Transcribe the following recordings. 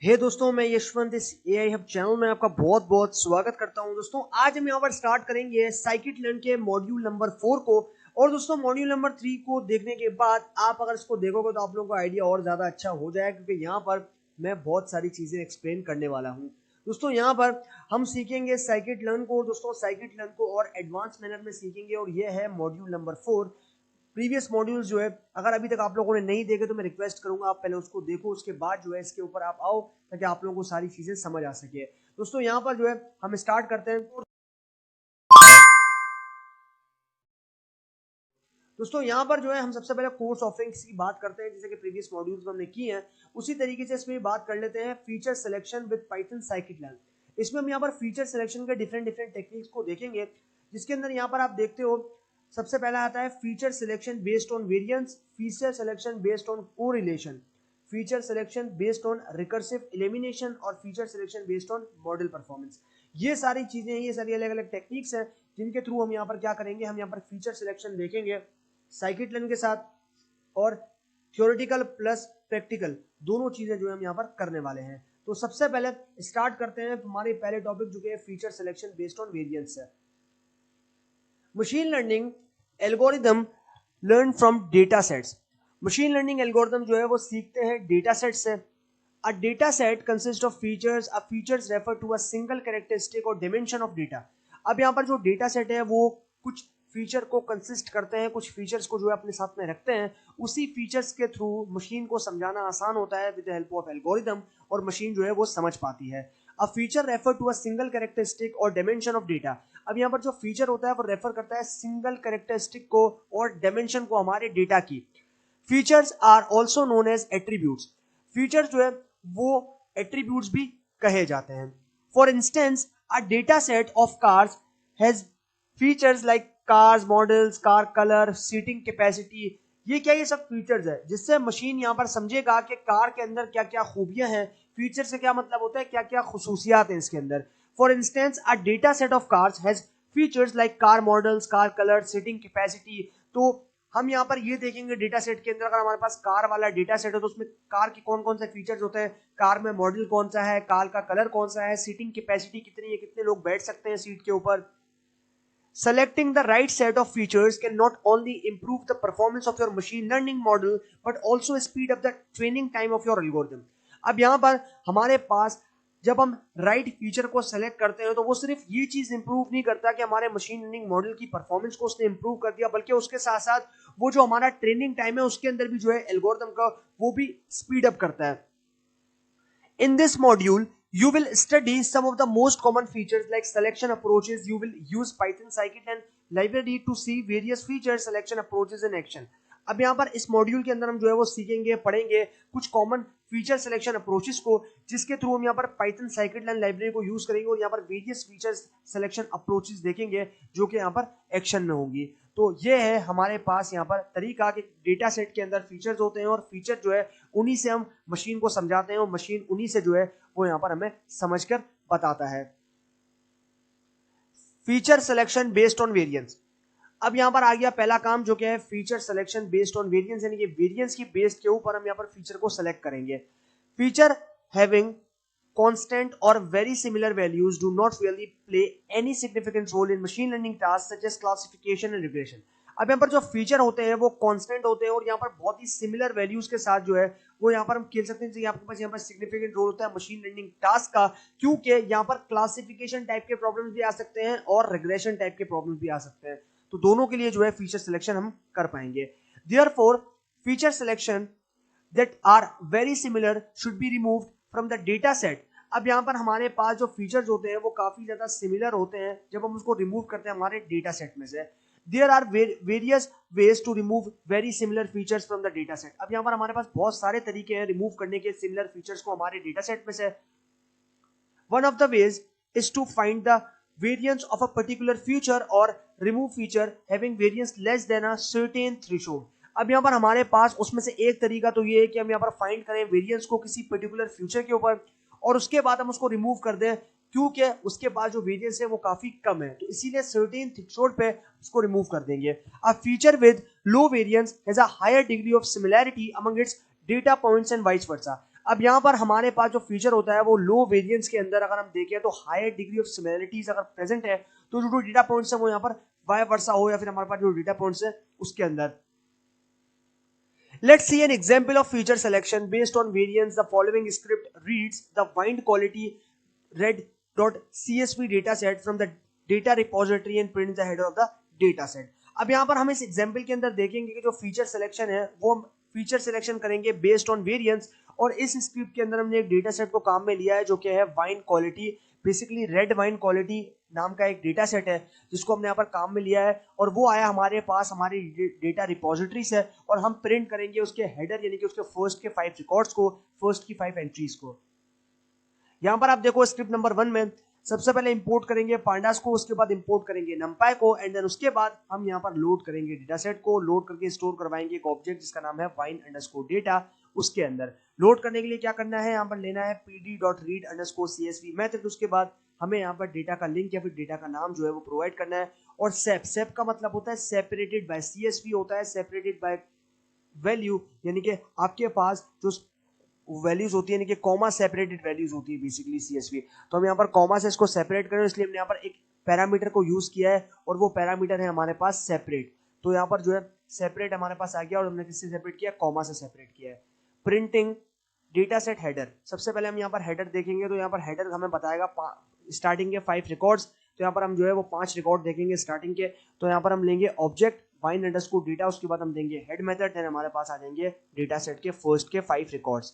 हे दोस्तों, मैं यशवंत इस एआई हब चैनल में आपका बहुत बहुत स्वागत करता हूं। दोस्तों आज हम यहाँ पर स्टार्ट करेंगे साइकिट लर्न के मॉड्यूल नंबर 4 को। और दोस्तों मॉड्यूल नंबर 3 को देखने के बाद आप अगर इसको देखोगे तो आप लोगों को आइडिया और ज्यादा अच्छा हो जाएगा, क्योंकि यहाँ पर मैं बहुत सारी चीजें एक्सप्लेन करने वाला हूँ। दोस्तों यहाँ पर हम सीखेंगे साइकिट लर्न को, दोस्तों साइकिट लर्न को और एडवांस मैनर में सीखेंगे, और ये है मॉड्यूल नंबर 4। प्रीवियस मॉड्यूल्स जो है अगर अभी तक आप लोगों ने नहीं देखे तो मैं रिक्वेस्ट करूंगा आप पहले उसको देखो, उसके बाद जो है इसके ऊपर आप आओ, ताकि आप लोगों को सारी चीजें समझ आ सके। दोस्तों यहाँ पर जो है हम स्टार्ट करते हैं। दोस्तों यहाँ पर जो है हम सबसे पहले कोर्स ऑफरिंग्स की बात करते हैं, जैसे कि प्रीवियस मॉड्यूल्स में हमने की है उसी तरीके से इसमें बात कर लेते हैं feature selection with Python scikit learn. इसमें हम यहाँ पर फीचर सिलेक्शन के डिफरेंट डिफरेंट टेक्निक्स को देखेंगे, जिसके अंदर यहाँ पर आप देखते हो सबसे पहला आता है feature selection based on variance, feature selection based on correlation, feature selection based on recursive elimination और feature selection based on model performance. ये सारी चीजें, ये सारी अलग अलग टेक्निक्स हैं जिनके थ्रू हम यहाँ पर क्या करेंगे, हम यहाँ पर फीचर सिलेक्शन देखेंगे साइकिट लर्न के साथ, और थ्योरेटिकल प्लस प्रैक्टिकल दोनों चीजें जो है हम यहाँ पर करने वाले हैं। तो सबसे पहले स्टार्ट करते हैं हमारे पहले टॉपिक जो है feature selection based on variance है। Machine learning algorithm learn from data sets. Machine learning algorithm जो है वो सीखते हैं डेटा सेट से। A data set consist of features, a features refer to a single characteristic और डिमेंशन ऑफ डेटा। अब यहाँ पर जो डेटा सेट है वो कुछ फीचर को कंसिस्ट करते हैं, कुछ फीचर्स को जो है अपने साथ में रखते हैं। उसी फीचर्स के थ्रू मशीन को समझाना आसान होता है with the help of algorithm, और मशीन जो है वो समझ पाती है। A feature refer to a single characteristic और डायमेंशन ऑफ डेटा। अब यहाँ पर जो फीचर होता है वो रेफर करता है सिंगल कैरेक्टरिस्टिक को और डायमेंशन को हमारे डेटा की। Features are also known as attributes. Features जो है वो एट्रीब्यूट्स भी कहे जाते हैं। For instance a data set of cars has features like cars models, car colour, seating capacity. ये क्या, ये सब फीचर्स है जिससे मशीन यहाँ पर समझेगा कि कार के अंदर क्या क्या खूबियां हैं। फीचर से क्या मतलब होता है, क्या क्या खुसूसियात हैं इसके अंदर। For instance a data set of cars has features like car models, car colour, seating capacity. तो हम यहाँ पर ये देखेंगे डेटा सेट के अंदर, अगर हमारे पास कार वाला डेटा सेट है तो उसमें कार के कौन कौन से फीचर्स होते हैं, कार में मॉडल कौन सा है, कार का कलर कौन सा है, सीटिंग कैपेसिटी कितनी है, कितने लोग बैठ सकते हैं सीट के ऊपर। Selecting the right set of features can not only improve the performance of your machine learning model but also speed up the training time of your algorithm. अब यहाँ पर हमारे पास जब हम राइट फीचर को सेलेक्ट करते हैं तो वो सिर्फ ये चीज इंप्रूव नहीं करता कि हमारे मशीन लर्निंग मॉडल की परफॉर्मेंस को उसने इंप्रूव कर दिया, बल्कि उसके साथ साथ वो जो हमारा ट्रेनिंग टाइम है उसके अंदर भी जो है एल्गोरिथम का वो भी स्पीड अप करता है। In this module, you will study some of the most common features like selection approaches. You will use Python scikit-learn library to see various feature selection approaches in action. अब यहाँ पर इस module के अंदर हम जो है वो सीखेंगे, पढ़ेंगे कुछ कॉमन फीचर सिलेक्शन अप्रोचेस को, जिसके थ्रू हम यहाँ पर पाइथन साइकिट-लर्न लाइब्रेरी को यूज करेंगे और यहाँ पर वेरियस फीचर सिलेक्शन अप्रोचेस देखेंगे जो कि यहाँ पर एक्शन में होंगी। तो ये है हमारे पास यहाँ पर तरीका कि डेटा सेट के अंदर फीचर्स होते हैं और फीचर जो है उन्हीं से हम मशीन को समझाते हैं और मशीन उन्हीं से जो है वो यहाँ पर हमें समझकर बताता है। Feature selection based on variance. अब यहाँ पर आ गया पहला काम जो कि है feature selection based on variance, यानी कि वेरिएंस की बेस के ऊपर हम यहाँ पर फीचर को सिलेक्ट करेंगे। Feature having constant or very similar values do not really play any significant role in machine learning tasks such as classification and regression. अब यहाँ पर जो फीचर होते हैं वो कांस्टेंट होते हैं और यहाँ पर बहुत ही सिमिलर वैल्यूज के साथ जो है वो यहाँ पर हम खेल सकते हैं। आपके पास यहाँ पर सिग्निफिकेंट रोल होता है मशीन लर्निंग टास्क का, क्योंकि यहाँ पर क्लासिफिकेशन टाइप के प्रॉब्लम्स भी आ सकते हैं और रिग्रेशन टाइप के प्रॉब्लम्स भी आ सकते हैं। तो दोनों के लिए जो है फीचर सिलेक्शन हम कर पाएंगे। Therefore, feature selection that are very similar should be removed from the data set. अब यहाँ पर हमारे पास जो फीचर्स होते हैं वो काफी ज्यादा सिमिलर होते हैं, जब हम उसको रिमूव करते हैं हमारे डेटा सेट में से। There are various ways to remove very similar features from the data set. अब यहाँ पर हमारे पास बहुत सारे तरीके हैं रिमूव करने के सिमिलर फीचर्स को हमारे डेटा सेट में से। One of the ways is to find the variance of a particular feature or remove feature having variance less than a certain threshold. अब यहाँ पर हमारे पास उसमें से एक तरीका तो ये है कि हम यहाँ पर फाइंड करें वेरिएंस को किसी पर्टिकुलर फीचर के ऊपर और उसके बाद हम उसको रिमूव कर दें, क्योंकि उसके बाद जो वेरिएंस है वो काफी कम है, तो इसीलिए सर्टेन थ्रेशोल्ड पे उसको रिमूव कर देंगे। A feature with low variance has a higher degree of similarity among its data points and vice versa. अब यहाँ पर हमारे पास जो फीचर होता है वो लो वेरिएंस के अंदर अगर हम देखें तो हायर डिग्री ऑफ सिमिलरिटीज अगर प्रेजेंट है तो जो डेटा पॉइंट्स है वो यहाँ पर वाई वर्सा हो या फिर हमारे पास जो डेटा पॉइंट्स है उसके अंदर. Let's see an example of feature selection based on variance. The following script reads the bind quality red.csv dataset from the data repository and prints the header of the dataset. अब यहाँ पर हम इस example के अंदर देखेंगे कि जो फीचर सिलेक्शन है वो हम फीचर सिलेक्शन करेंगे बेस्ड ऑन वेरिएंस, और इस स्क्रिप्ट के अंदर हमने एक डेटा सेट को काम में लिया है जो कि है wine quality. Basically red wine quality नाम का एक डेटा सेट है जिसको हमने यहाँ पर काम में लिया है, और वो आया हमारे पास हमारी डेटा रिपोजिटरी से, और हम प्रिंट करेंगे उसके हेडर यानी कि उसके फर्स्ट के 5 रिकॉर्ड्स को, फर्स्ट की 5 एंट्रीज को. यहाँ पर आप देखो स्क्रिप्ट नंबर 1 में सबसे पहले इंपोर्ट करेंगे पांडास को, उसके बाद इंपोर्ट करेंगे नंपाई को, एंड देन उसके बाद हम यहाँ पर लोड करेंगे डेटा सेट को. लोड करके स्टोर करवाएंगे एक ऑब्जेक्ट जिसका नाम है वाइन अंडरस्कोर डेटा. उसके अंदर लोड करने के लिए क्या करना है, यहाँ पर लेना है pd.read_csv मेथड. उसके बाद हमें यहाँ पर डेटा का लिंक या फिर डेटा का नाम जो है वो प्रोवाइड करना है, और सेप का मतलब होता है सेपरेटेड बाय, CSV होता है सेपरेटेड बाय वैल्यू, यानी कि आपके पास जो वैल्यूज होती है यानी कि कॉमा सेपरेटेड वैल्यूज होती है बेसिकली CSV. तो हम यहाँ पर कॉमा से इसको सेपरेट करें, इसलिए हमने यहाँ पर एक पैरामीटर को यूज किया है और वो पैरामीटर है हमारे पास सेपरेट. तो यहाँ पर जो है सेपरेट हमारे पास आ गया, और हमने किससे सेपरेट किया, कॉमा से सेपरेट किया है. Printing data set header. सबसे पहले हम यहाँ पर हेडर देखेंगे, तो यहाँ पर हेडर हमें बताएगा स्टार्टिंग के 5 रिकॉर्ड्स. तो यहाँ पर हम जो है वो 5 रिकॉर्ड देखेंगे स्टार्टिंग के. तो यहाँ पर हम लेंगे ऑब्जेक्ट वाइन अंडरस्कोर डेटा, उसके बाद हम देंगे हेड मेथड, देन हमारे पास आ जाएंगे डेटा सेट के फर्स्ट के 5 records.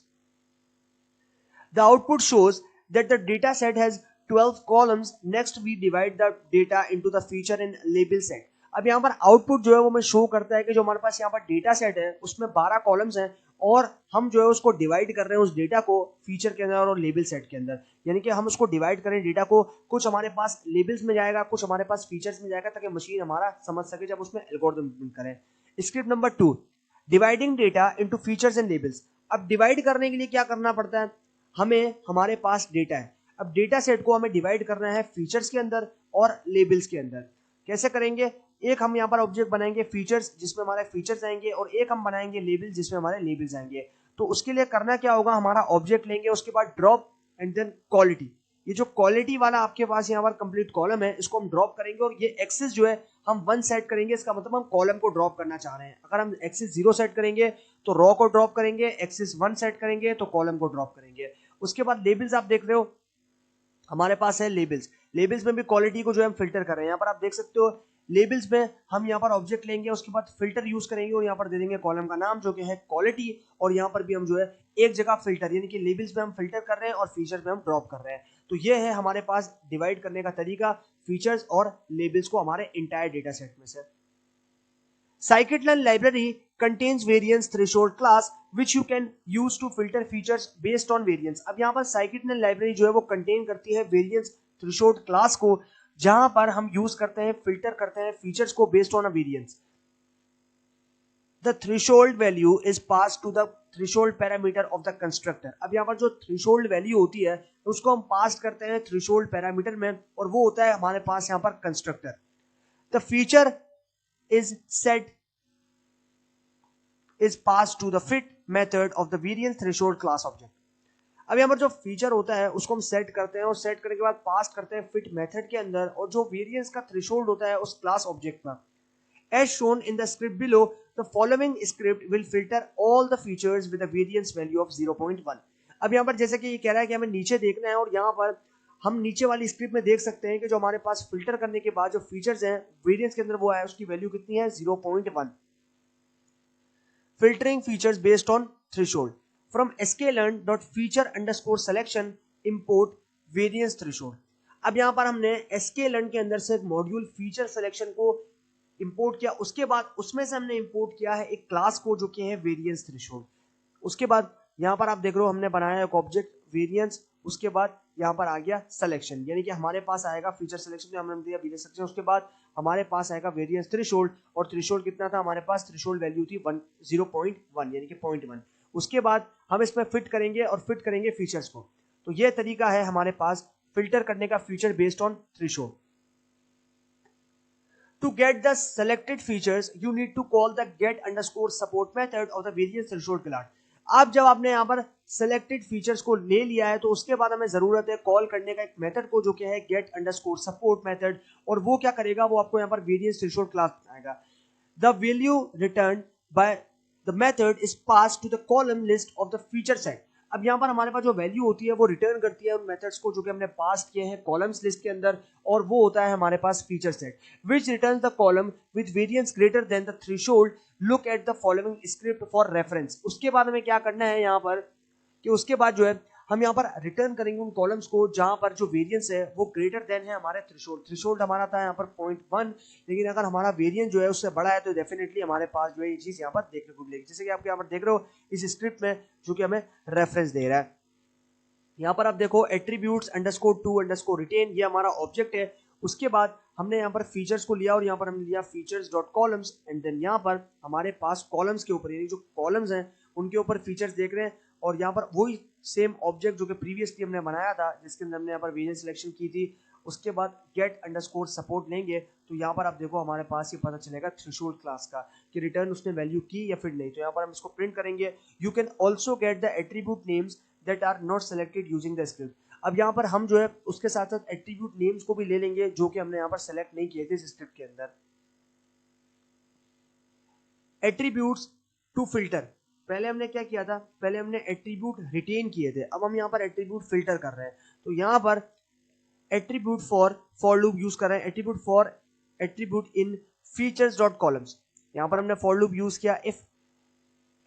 The output shows that the data set has 12 columns. Next we divide the data into the feature and label set. अब यहाँ पर आउटपुट जो है वो हमें शो करता है कि जो हमारे पास यहाँ पर डेटा सेट है उसमें 12 कॉलम्स हैं, और हम जो है उसको डिवाइड कर रहे हैं उस डेटा को फीचर के अंदर और लेबल सेट के अंदर. यानी कि हम उसको डिवाइड करें डेटा को, कुछ हमारे पास लेबल्स में जाएगा, कुछ हमारे पास फीचर्स में जाएगा, ताकि मशीन हमारा समझ सके जब उसमें एल्गोरिथम इम्प्लीमेंट करें. Script number 2, dividing data into features and labels. अब डिवाइड करने के लिए क्या करना पड़ता है, हमें हमारे पास डेटा है, अब डेटा सेट को हमें डिवाइड करना है फीचर्स के अंदर और लेबल्स के अंदर. कैसे करेंगे, एक हम यहाँ पर ऑब्जेक्ट बनाएंगे फीचर्स जिसमें हमारे फीचर्स आएंगे, और एक हम बनाएंगे लेबल जिसमें हमारे लेबल्स आएंगे. तो उसके लिए करना क्या होगा, हमारा ऑब्जेक्ट लेंगे, उसके बाद ड्रॉप एंड देन क्वालिटी. ये जो क्वालिटी वाला आपके पास यहाँ पर कंप्लीट कॉलम है इसको हम ड्रॉप करेंगे, और ये एक्सेस जो है हम 1 सेट करेंगे, इसका मतलब हम कॉलम को ड्रॉप करना चाह रहे हैं. अगर हम एक्सेस 0 सेट करेंगे तो रॉ को ड्रॉप करेंगे, एक्सेस 1 सेट करेंगे तो कॉलम को ड्रॉप करेंगे. उसके बाद लेबल्स आप देख रहे हो हमारे पास है लेबल्स. लेबल्स में भी क्वालिटी को जो है हम फिल्टर कर रहे हैं. यहाँ पर आप देख सकते हो लेबल्स में हम यहाँ पर ऑब्जेक्ट लेंगे, उसके बाद फिल्टर यूज करेंगे, और यहाँ पर दे देंगे कॉलम का नाम जो कि है क्वालिटी, और यहाँ पर भी हम जो है एक जगह फिल्टर, यानी कि लेबल्स में हम फिल्टर कर रहे हैं और फीचर्स में हम ड्रॉप कर रहे हैं. तो ये है हमारे पास डिवाइड करने का तरीका फीचर्स और लेबल्स को हमारे इंटायर डेटा सेट में से. Scikit-learn library contains variance threshold class which you can use to filter features based on variance. अब यहाँ पर Scikit-learn library जो है वो contain करती है variance threshold class को, जहां पर हम यूज करते हैं फिल्टर करते हैं फीचर्स को based on a variance. The threshold value is passed to the threshold parameter of the constructor. अब यहाँ पर जो threshold value होती है उसको हम पास करते हैं threshold parameter में, और वो होता है हमारे पास यहाँ पर constructor. The feature is passed to the fit method of the variance threshold class object. अब यहाँ पर जो फीचर होता है उसको हम सेट करते हैं, और सेट करने के बाद पास करते हैं फिट मेथड के अंदर, और जो वेरिएंस का थ्रेशोल्ड होता है उस क्लास ऑब्जेक्ट में. As shown in the script below, the following script will filter all the features with a variance value of 0.1. अब यहाँ पर जैसे कि ये कह रहा है कि हमें नीचे देखना है, और यहाँ पर हम नीचे वाली स्क्रिप्ट में देख सकते हैं कि जो हमारे पास फिल्टर करने के बाद जो फीचर्स हैं वेरिएंस के अंदर वो है, उसकी वैल्यू कितनी है 0.1. Filtering features based on threshold. From sklearn.feature_selection import variance threshold. अब यहाँ पर हमने sklearn के अंदर से एक मॉड्यूल फीचर सिलेक्शन को इंपोर्ट किया, उसके बाद उसमें से हमने इंपोर्ट किया है एक क्लास को जो कि है वेरिएंस थ्रेशोल्ड. उसके बाद यहाँ पर आप देख रहे हो हमने बनाया एक ऑब्जेक्ट वेरिएंस, उसके बाद यहाँ पर आ गया सिलेक्शन, यानी कि हमारे पास आएगा फीचर सिलेक्शन जो हमने दिया वेरिएंस सिलेक्शन, उसके बाद हमारे पास आएगा वेरिएंस थ्रेशोल्ड, और थ्रेशोल्ड कितना था हमारे पास, थ्रेशोल्ड वैल्यू थी 0.1 यानी कि 0.1. उसके बाद हम इसमें फिट करेंगे और फिट करेंगे फीचर्स को. तो ये तरीका है हमारे पास फिल्टर करने का feature based on threshold. To get the selected features, you need to call the get_support method of the variance threshold class. अब जब आपने यहाँ पर सेलेक्टेड फीचर्स को ले लिया है तो उसके बाद हमें जरूरत है कॉल करने का एक मेथड को, जो क्या है गेट अंडरस्कोर सपोर्ट मेथड। और वो क्या करेगा, वो आपको यहाँ पर वेरिएंस थ्रेशोल्ड क्लास बनाएगा। The value return by the method is pass to the column list of the feature set. अब यहाँ पर हमारे पास जो वैल्यू होती है वो रिटर्न करती है उन मेथड्स को जो कि हमने पास किए हैं कॉलम्स लिस्ट के अंदर, और वो होता है हमारे पास feature set which return the column with variance greater than the threshold. Look at the following script for reference. उसके बाद हमें क्या करना है यहाँ पर कि उसके बाद जो है हम यहाँ पर रिटर्न करेंगे उन कॉलम्स को जहां पर जो वेरिएंस है वो ग्रेटर देन है हमारे थ्रेशोल्ड। थ्रेशोल्ड हमारा था यहाँ पर 0.1, लेकिन अगर हमारा वेरिएंस जो है उससे बड़ा है तो डेफिनेटली हमारे पास जो है ये चीज यहाँ पर देखने को मिलेगी। जैसे कि आप यहाँ पर देख रहे हो इस स्क्रिप्ट में जो कि हमें रेफरेंस दे रहा है। यहाँ पर आप देखो attributes underscore to underscore retain, ये हमारा ऑब्जेक्ट है। उसके बाद हमने यहाँ पर फीचर्स को लिया और यहाँ पर हमने लिया features dot columns, and then यहाँ पर हमारे पास कॉलम्स के ऊपर यानी जो कॉलम्स हैं उनके ऊपर फीचर्स देख रहे हैं। और यहाँ पर वही सेम ऑब्जेक्ट जो कि प्रीवियसली हमने बनाया था जिसके अंदर हमने यहाँ पर वेरिएंस सिलेक्शन की थी, उसके बाद गेट अंडरस्कोर सपोर्ट लेंगे तो यहाँ पर आप देखो हमारे पास ये पता चलेगा थ्रेशोल्ड क्लास का कि रिटर्न उसने वैल्यू की या फिर नहीं। तो यहाँ पर हम इसको प्रिंट करेंगे। You can also get the attribute names that are not selected using the script. अब यहाँ पर हम जो है उसके साथ साथ एट्रीब्यूट नेम्स को भी ले लेंगे जो कि हमने यहाँ पर सेलेक्ट नहीं किए थे इस स्क्रिप्ट के अंदर। एट्रीब्यूट्स टू फिल्टर, पहले हमने क्या किया था, पहले हमने एट्रीब्यूट रिटेन किए थे, अब हम यहाँ पर एट्रीब्यूट फिल्टर कर रहे हैं। तो यहाँ पर एट्रीब्यूट फॉर लूप यूज कर रहे हैं, attribute for attribute in features dot columns. यहाँ पर हमने फॉर लूप यूज किया if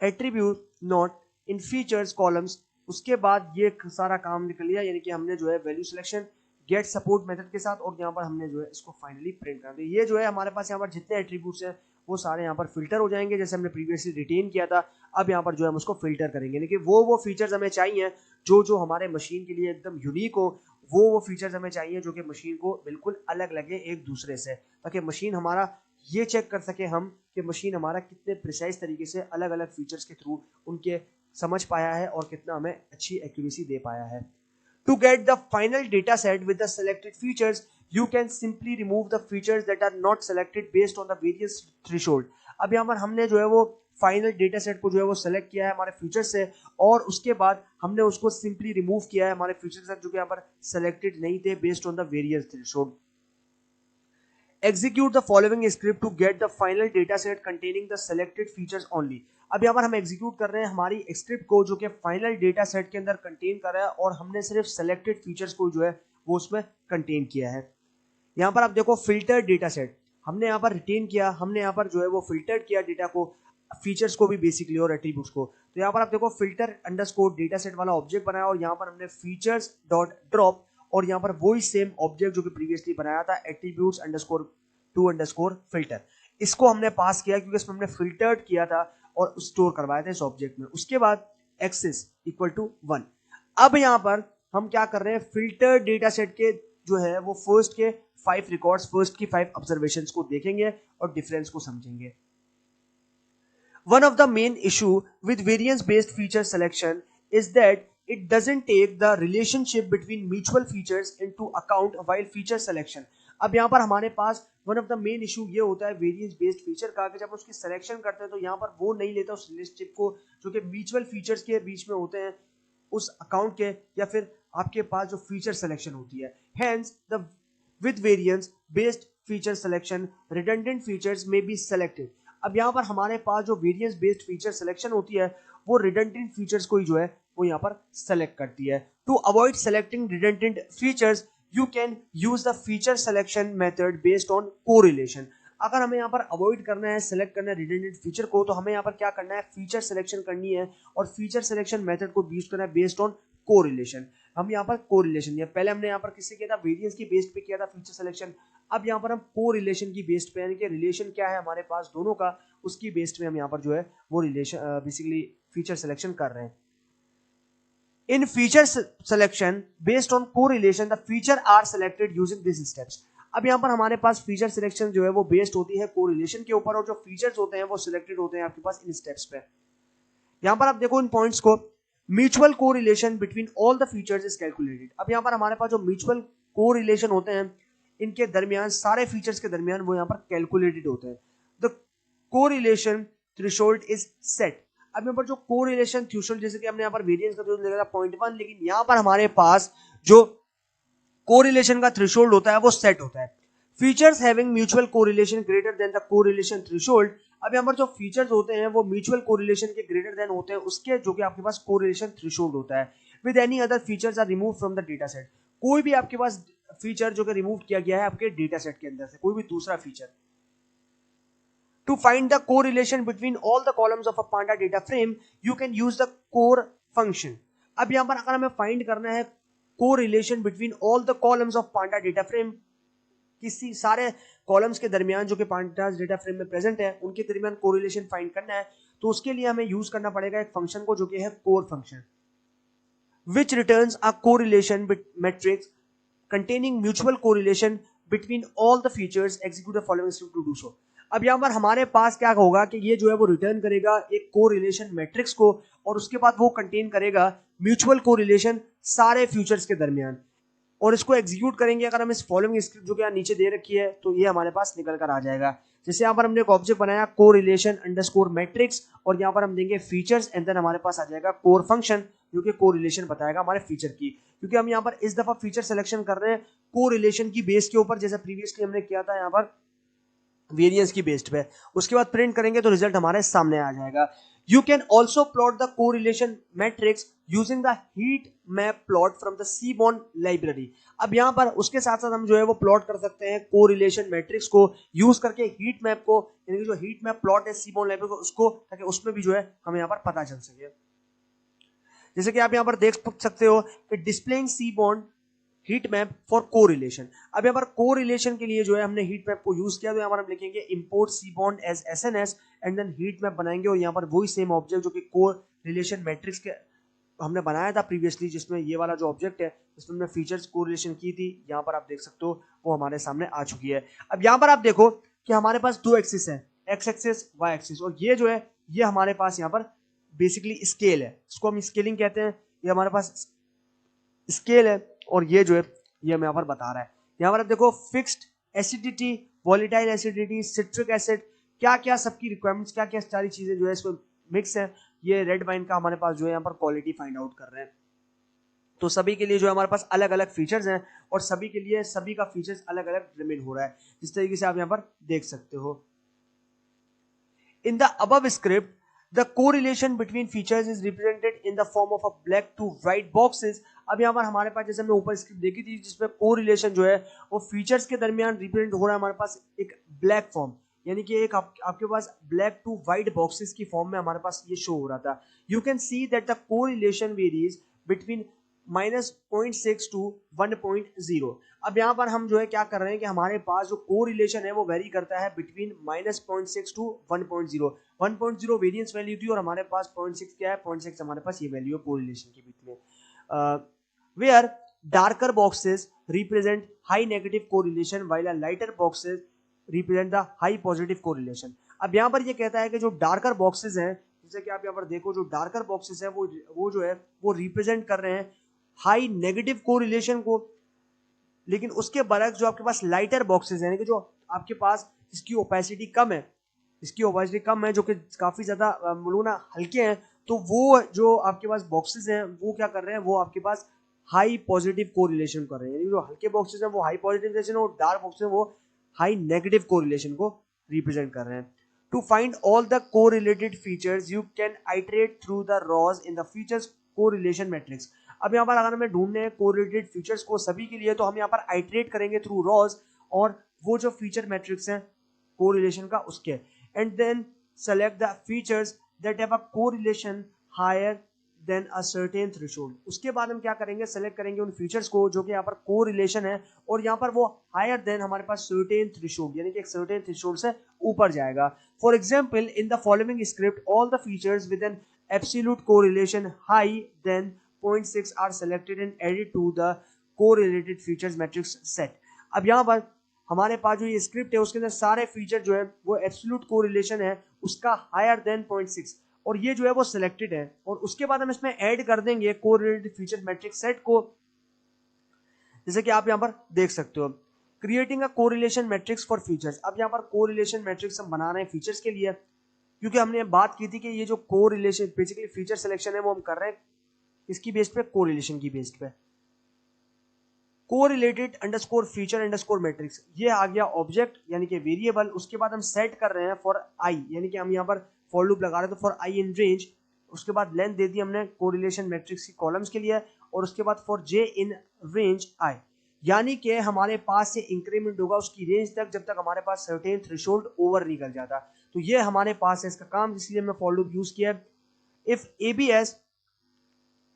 attribute not in features columns. उसके बाद ये सारा काम निकल लिया, यानी कि हमने जो है value selection gate support method के साथ, और यहाँ पर हमने जो है इसको फाइनली प्रिंट कर दिया। ये जो है हमारे पास यहाँ पर जितने एट्रीब्यूट्स हैं वो सारे यहाँ पर फिल्टर हो जाएंगे जैसे हमने प्रीवियसली रिटेन किया था। अब यहाँ पर जो है हम उसको फिल्टर करेंगे, यानी कि वो फीचर्स हमें चाहिए जो हमारे मशीन के लिए एकदम यूनिक हो, वो फीचर्स हमें चाहिए जो कि मशीन को बिल्कुल अलग लगे एक दूसरे से, ताकि मशीन हमारा ये चेक कर सके हम कि मशीन हमारा कितने प्रिसाइज तरीके से अलग अलग फीचर्स के थ्रू उनके समझ पाया है और कितना हमें अच्छी एक्यूरेसी दे पाया है। To get the final data set with the selected features, you can simply remove the features that are not selected based on the various threshold. अब यहाँ पर हमने जो है वो फाइनल डेटा सेट को जो है वो सेलेक्ट किया है हमारे फीचर से, और उसके बाद हमने उसको सिंपली रिमूव किया है हमारे फीचर से जो कि यहाँ पर सेलेक्टेड नहीं थे based on the various threshold. Execute the following script to get the final data set containing the selected features only. अब यहाँ पर हम एग्जीक्यूट कर रहे हैं हमारी स्क्रिप्ट को जो कि फाइनल डेटा सेट के अंदर कंटेन कर रहा है, और हमने सिर्फ सेलेक्टेड फीचर्स को जो है वो उसमें कंटेन किया है। यहाँ पर आप देखो फिल्टर डेटा सेट हमने यहाँ पर रिटेन किया, हमने यहाँ पर जो है वो फिल्टर्ड किया डेटा को, फीचर्स को भी बेसिकली और एट्रीब्यूट्स को। तो यहाँ पर आप देखो फिल्टर अंडरस्कोर डेटा सेट वाला ऑब्जेक्ट बनाया, और यहाँ पर हमने फीचर्स डॉट ड्रॉप, और यहाँ पर वही सेम ऑब्जेक्ट जो कि प्रीवियसली बनाया था attributes underscore to underscore filter, इसको हमने पास किया क्योंकि इसमें हमने फिल्टर्ड किया था और स्टोर करवाया था इस ऑब्जेक्ट में। उसके बाद एक्सेस इक्वल टू 1। अब यहाँ पर हम क्या कर रहे हैं, फिल्टर डेटा सेट के जो है वो फर्स्ट के 5 रिकॉर्ड्स, फर्स्ट की 5 ऑब्जर्वेशंस को देखेंगे और डिफरेंस को समझेंगे। One of the main issue with variance based feature selection is that it doesn't take the relationship between mutual features into account while feature selection. अब यहाँ पर हमारे पास one of the main issue ये होता है वेरिएंस बेस्ड फीचर का कि जब उसकी सिलेक्शन करते हैं तो यहाँ पर वो नहीं लेता उस रिलेशनशिप को जो कि म्यूचुअल फीचर्स के बीच में होते हैं उस अकाउंट के, या फिर आपके पास जो फीचर सिलेक्शन होती है। Hence the with variance based feature selection redundant features may be selected. अब यहाँ पर हमारे पास जो वेरिएंस बेस्ड फीचर सिलेक्शन होती है वो रिडंडेंट फीचर्स को ही जो है वो यहाँ पर सेलेक्ट करती है। To avoid selecting redundant features you can use the feature selection method based on correlation. अगर हमें यहाँ पर अवॉइड करना है, सेलेक्ट करना है रिडंडेंट फीचर को, तो हमें यहाँ पर क्या करना है, फीचर सिलेक्शन करनी है, और फीचर सिलेक्शन मेथड को यूज करना है बेस्ड ऑन कोरिलेशन। हम यहाँ पर कोरिलेशन दिया, पहले हमने यहाँ पर किससे किया था, वेरिएंस की बेस्ड पे किया था फीचर सिलेक्शन। अब यहाँ पर हम कोरिलेशन की बेस्ड पे, यानी कि रिलेशन क्या है हमारे पास दोनों का, उसकी बेस्ड पे हम यहाँ पर जो है वो रिलेशन बेसिकली फीचर सिलेक्शन कर रहे हैं। In feature selection based on correlation, the feature are selected using these steps. अब यहाँ पर हमारे पास फीचर सिलेक्शन जो है वो बेस्ड होती है कोरिलेशन के ऊपर, और जो फीचर्स होते हैं वो सिलेक्टेड होते हैं आपके पास इन स्टेप्स पे। यहाँ पर आप देखो इन पॉइंट्स को, mutual correlation between all the features is calculated. अब यहाँ पर हमारे पास जो म्यूचुअल कोरिलेशन होते हैं इनके दरमियान, सारे फीचर्स के दरमियान वो यहाँ पर कैलकुलेटेड होते हैं। The correlation threshold is set. अब यहाँ पर जो कोरिलेशन थ्रेशोल्ड, जैसे कि हमने यहाँ पर वेरिएंस का थ्रेशोल्ड देखा था 0.1, लेकिन यहाँ पर हमारे पास जो कोरिलेशन का थ्रेशोल्ड होता है वो सेट होता है। Features having mutual correlation greater than the correlation threshold. अब यहाँ पर जो फीचर्स होते हैं वो म्यूचुअल कोरिलेशन के ग्रेटर देन होते हैं उसके, जो कि आपके पास कोरिलेशन थ्रेशोल्ड होता है। With any other features are remove from the data set. कोई भी आपके पास फीचर जो कि रिमूव किया गया है आपके डेटा सेट के अंदर से, कोई भी दूसरा feature. To find the correlation between all the columns of a Panda data frame, you can use the core function. अब यहाँ पर अगर हमें फाइंड करना है correlation between all the columns of Panda data frame, किसी सारे कॉलम्स के दरमियान जो कि Pandas डेटा फ्रेम में प्रेजेंट है उनके दरमियान कोरिलेशन फाइंड करना है, तो उसके लिए हमें यूज करना पड़ेगा एक फंक्शन को जो कि है core function, which returns a correlation matrix containing mutual correlation between all the features. Execute the following script to do so. अब यहाँ पर हमारे पास क्या होगा कि ये जो है वो रिटर्न करेगा एक कोरिलेशन मैट्रिक्स को, और उसके बाद वो कंटेन करेगा म्यूचुअल कोरिलेशन सारे फ्यूचर्स के दरमियान, और इसको एग्जीक्यूट करेंगे अगर हम इस फॉलोइंग स्क्रिप्ट जो कि यहाँ नीचे दे रखी है तो ये हमारे पास निकल कर आ जाएगा। जैसे यहाँ पर हमने एक ऑब्जेक्ट बनाया कोरिलेशन अंडरस्कोर मैट्रिक्स, और यहाँ पर हम देंगे फीचर्स एंड देन हमारे पास आ जाएगा कोर फंक्शन जो कि कोरिलेशन बताएगा हमारे फीचर की, क्योंकि हम यहाँ पर इस दफा फीचर सिलेक्शन कर रहे हैं कोरिलेशन की बेस के ऊपर, जैसे प्रीवियसली हमने किया था यहाँ पर वेरिएंस की बेस्ड पे। उसके बाद प्रिंट करेंगे तो रिजल्ट हमारे सामने आ जाएगा। You can also plot the correlation matrix using the heat map plot from the Seaborn library. अब यहाँ पर उसके साथ साथ हम जो है वो प्लॉट कर सकते हैं कोरिलेशन मैट्रिक्स को यूज करके हीट मैप को, यानी कि जो हीट मैप प्लॉट है सीबॉर्न लाइब्रेरी को, उसको, ताकि उसमें भी जो है हमें यहाँ पर पता चल सके। जैसे कि आप यहाँ पर देख सकते हो कि displaying Seaborn heat map for correlation. अब यहाँ पर कोरिलेशन के लिए जो है हमने हीट मैप को यूज किया, तो यहाँ पर हम लिखेंगे import Seaborn as SNS and then heat map बनाएंगे, और यहाँ पर वही सेम ऑब्जेक्ट जो कि कोरिलेशन मैट्रिक्स के हमने बनाया था प्रीवियसली, जिसमें ये वाला जो ऑब्जेक्ट है जिसमें हमने फीचर्स कोरिलेशन की थी, यहाँ पर आप देख सकते हो वो हमारे सामने आ चुकी है। अब यहाँ पर आप देखो कि हमारे पास दो एक्सिस है, एक्स एक्सिस वाई एक्सिस, और ये जो है ये हमारे पास यहाँ पर बेसिकली स्केल है, इसको हम स्केलिंग कहते हैं। ये हमारे पास स्केल है और ये जो है ये हमें यहाँ पर बता रहा है। यहाँ पर आप देखो fixed acidity, volatile acidity, citric acid, क्या क्या सबकी रिक्वायरमेंट्स, क्या क्या सारी चीजें जो है इसमें मिक्स है। ये रेड वाइन का हमारे पास जो है यहाँ पर क्वालिटी फाइंड आउट कर रहे हैं। तो सभी के लिए जो हमारे पास अलग अलग फीचर्स हैं, और सभी के लिए सभी का फीचर्स अलग अलग डिटरमाइन हो रहा है, जिस तरीके से आप यहाँ पर देख सकते हो। In the above script the correlation between features is represented in the form of a black to white boxes. अब यहाँ पर हमारे पास, जैसे हमने ऊपर स्क्रिप्ट देखी थी जिसमें कोरिलेशन जो है वो फीचर्स के दरमियान रिप्रेजेंट हो रहा है हमारे पास एक ब्लैक फॉर्म, यानी कि एक आपके पास ब्लैक टू व्हाइट बॉक्सेस की फॉर्म में हमारे पास ये शो हो रहा था। You can see that the correlation varies between -0.6 to 1.0। अब यहाँ पर हम जो है क्या कर रहे हैं कि हमारे पास जो कोरिलेशन है वो वेरी करता है बिटवीन -0.6 टू 1.0। 1.0 वेरिएंस वैल्यू थी और हमारे पास 0.6 क्या है, 0.6 हमारे पास ये वैल्यू है कोरिलेशन के बीच में। Where darker boxes represent high negative correlation while a lighter boxes represent the high positive correlation. अब यहाँ पर ये कहता है कि जो डार्कर बॉक्सेस हैं, जैसे कि आप यहाँ पर देखो जो डार्कर बॉक्सेस है वो जो है वो रिप्रेजेंट कर रहे हैं हाई नेगेटिव कोरिलेशन को, लेकिन उसके बरक्स जो आपके पास लाइटर बॉक्सेस हैं, जो आपके पास इसकी ओपेसिटी कम है, इसकी ओपेसिटी कम है, जो कि काफी ज्यादा बोलूं ना हल्के हैं, तो वो जो आपके पास बॉक्सेस हैं वो क्या कर रहे हैं, वो आपके पास हाई पॉजिटिव कोरिलेशन कर रहे हैं। यानी जो हल्के बॉक्सेस हैं वो हाई पॉजिटिव रिलेशन, और डार्क बॉक्सेस हैं वो हाई नेगेटिव कोरिलेशन को रिप्रेजेंट कर रहे हैं। To find all the correlated features, you can iterate through the rows in the features correlation matrix. अब यहाँ पर अगर हमें ढूंढने हैं correlated features को सभी के लिए, तो हम यहाँ पर iterate करेंगे through rows, और वो जो feature matrix है correlation का उसके, and then select the features that have a correlation higher than a certain threshold. उसके बाद हम क्या करेंगे, सेलेक्ट करेंगे उन फीचर्स को जो कि यहाँ पर कोरिलेशन है, और यहाँ पर वो हायर देन हमारे पास सर्टेन थ्रेशोल्ड, यानी कि एक सर्टेन थ्रेशोल्ड से ऊपर जाएगा। For example in the following script all the features with an absolute correlation high than 0.6 are selected and added to the correlated features matrix set. अब यहाँ पर हमारे पास जो ये स्क्रिप्ट है उसके अंदर सारे फीचर जो है वो एब्सोल्यूट कोरिलेशन है उसका हायर देन 0.6, और ये जो है वो सिलेक्टेड है, और उसके बाद हम इसमें ऐड कर देंगे कोरिलेटेड फीचर मैट्रिक्स सेट को, जैसे कि आप यहां पर देख सकते हो। Creating a correlation matrix for features. अब यहां पर कोरिलेशन मैट्रिक्स हम बना रहे हैं फीचर्स के लिए, क्योंकि हमने बात की थी कि ये जो कोरिलेशन बेसिकली फीचर सिलेक्शन है वो हम कर रहे हैं इसकी बेस पे, कोरिलेशन की बेस पे। Correlated underscore feature underscore matrix, ये आ गया ऑब्जेक्ट यानी कि वेरिएबल। उसके बाद हम सेट कर रहे हैं फॉर आई, यानी कि हम यहाँ पर फॉर लूप लगा रहे हैं तो फॉर आई इन रेंज। उसके बाद लेंथ दे दी हमने कोरिलेशन मैट्रिक्स की कॉलम्स के लिए, और उसके बाद for J in range I, यानी कि हमारे पास से इंक्रीमेंट होगा उसकी रेंज तक जब तक हमारे पास सर्टेन थ्रेशोल्ड ओवर निकल जाता। तो ये हमारे पास है इसका काम, इसलिए हमने फॉर लूप यूज किया। If ABS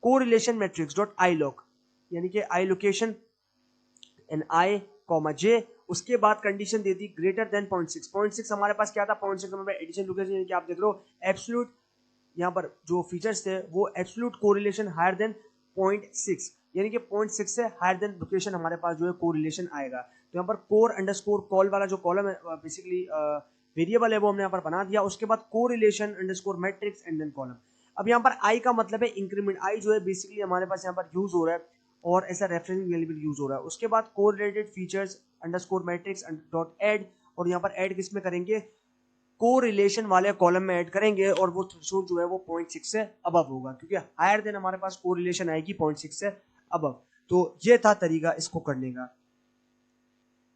correlation matrix dot I lock, यानी कि आई लोकेशन एन आई कॉमा जे, उसके बाद condition they the greater than 0.6। 0.6 हमारे पास क्या था, 0.6 हमारे पास एडिशन लोकेशन, यानी कि आप देख रहे हो एब्सोल्यूट यहाँ पर जो फीचर्स थे वो एब्सोल्यूट कोरिलेशन हायर देन 0.6, यानी कि 0.6 से हायर देन लोकेशन हमारे पास जो है कोरिलेशन आएगा। तो यहाँ पर कोर अंडरस्कोर कॉल वाला जो कॉलम है बेसिकली वेरिएबल है वो हमने यहाँ पर बना दिया। उसके बाद correlation underscore matrix and then column. अब यहाँ पर आई का मतलब है इंक्रीमेंट, आई जो है बेसिकली हमारे पास यहाँ पर यूज हो रहा है और ऐसा रेफरेंस वेरिएबल यूज हो रहा है। उसके बाद correlated features underscore matrix dot add, और यहाँ पर ऐड किस में करेंगे, कोरिलेशन वाले कॉलम में ऐड करेंगे, और वो थ्रेशोल्ड जो है वो 0.6 से अबव होगा, क्योंकि हायर देन हमारे पास कोरिलेशन आएगी 0.6 से अबव। तो ये था तरीका इसको करने का।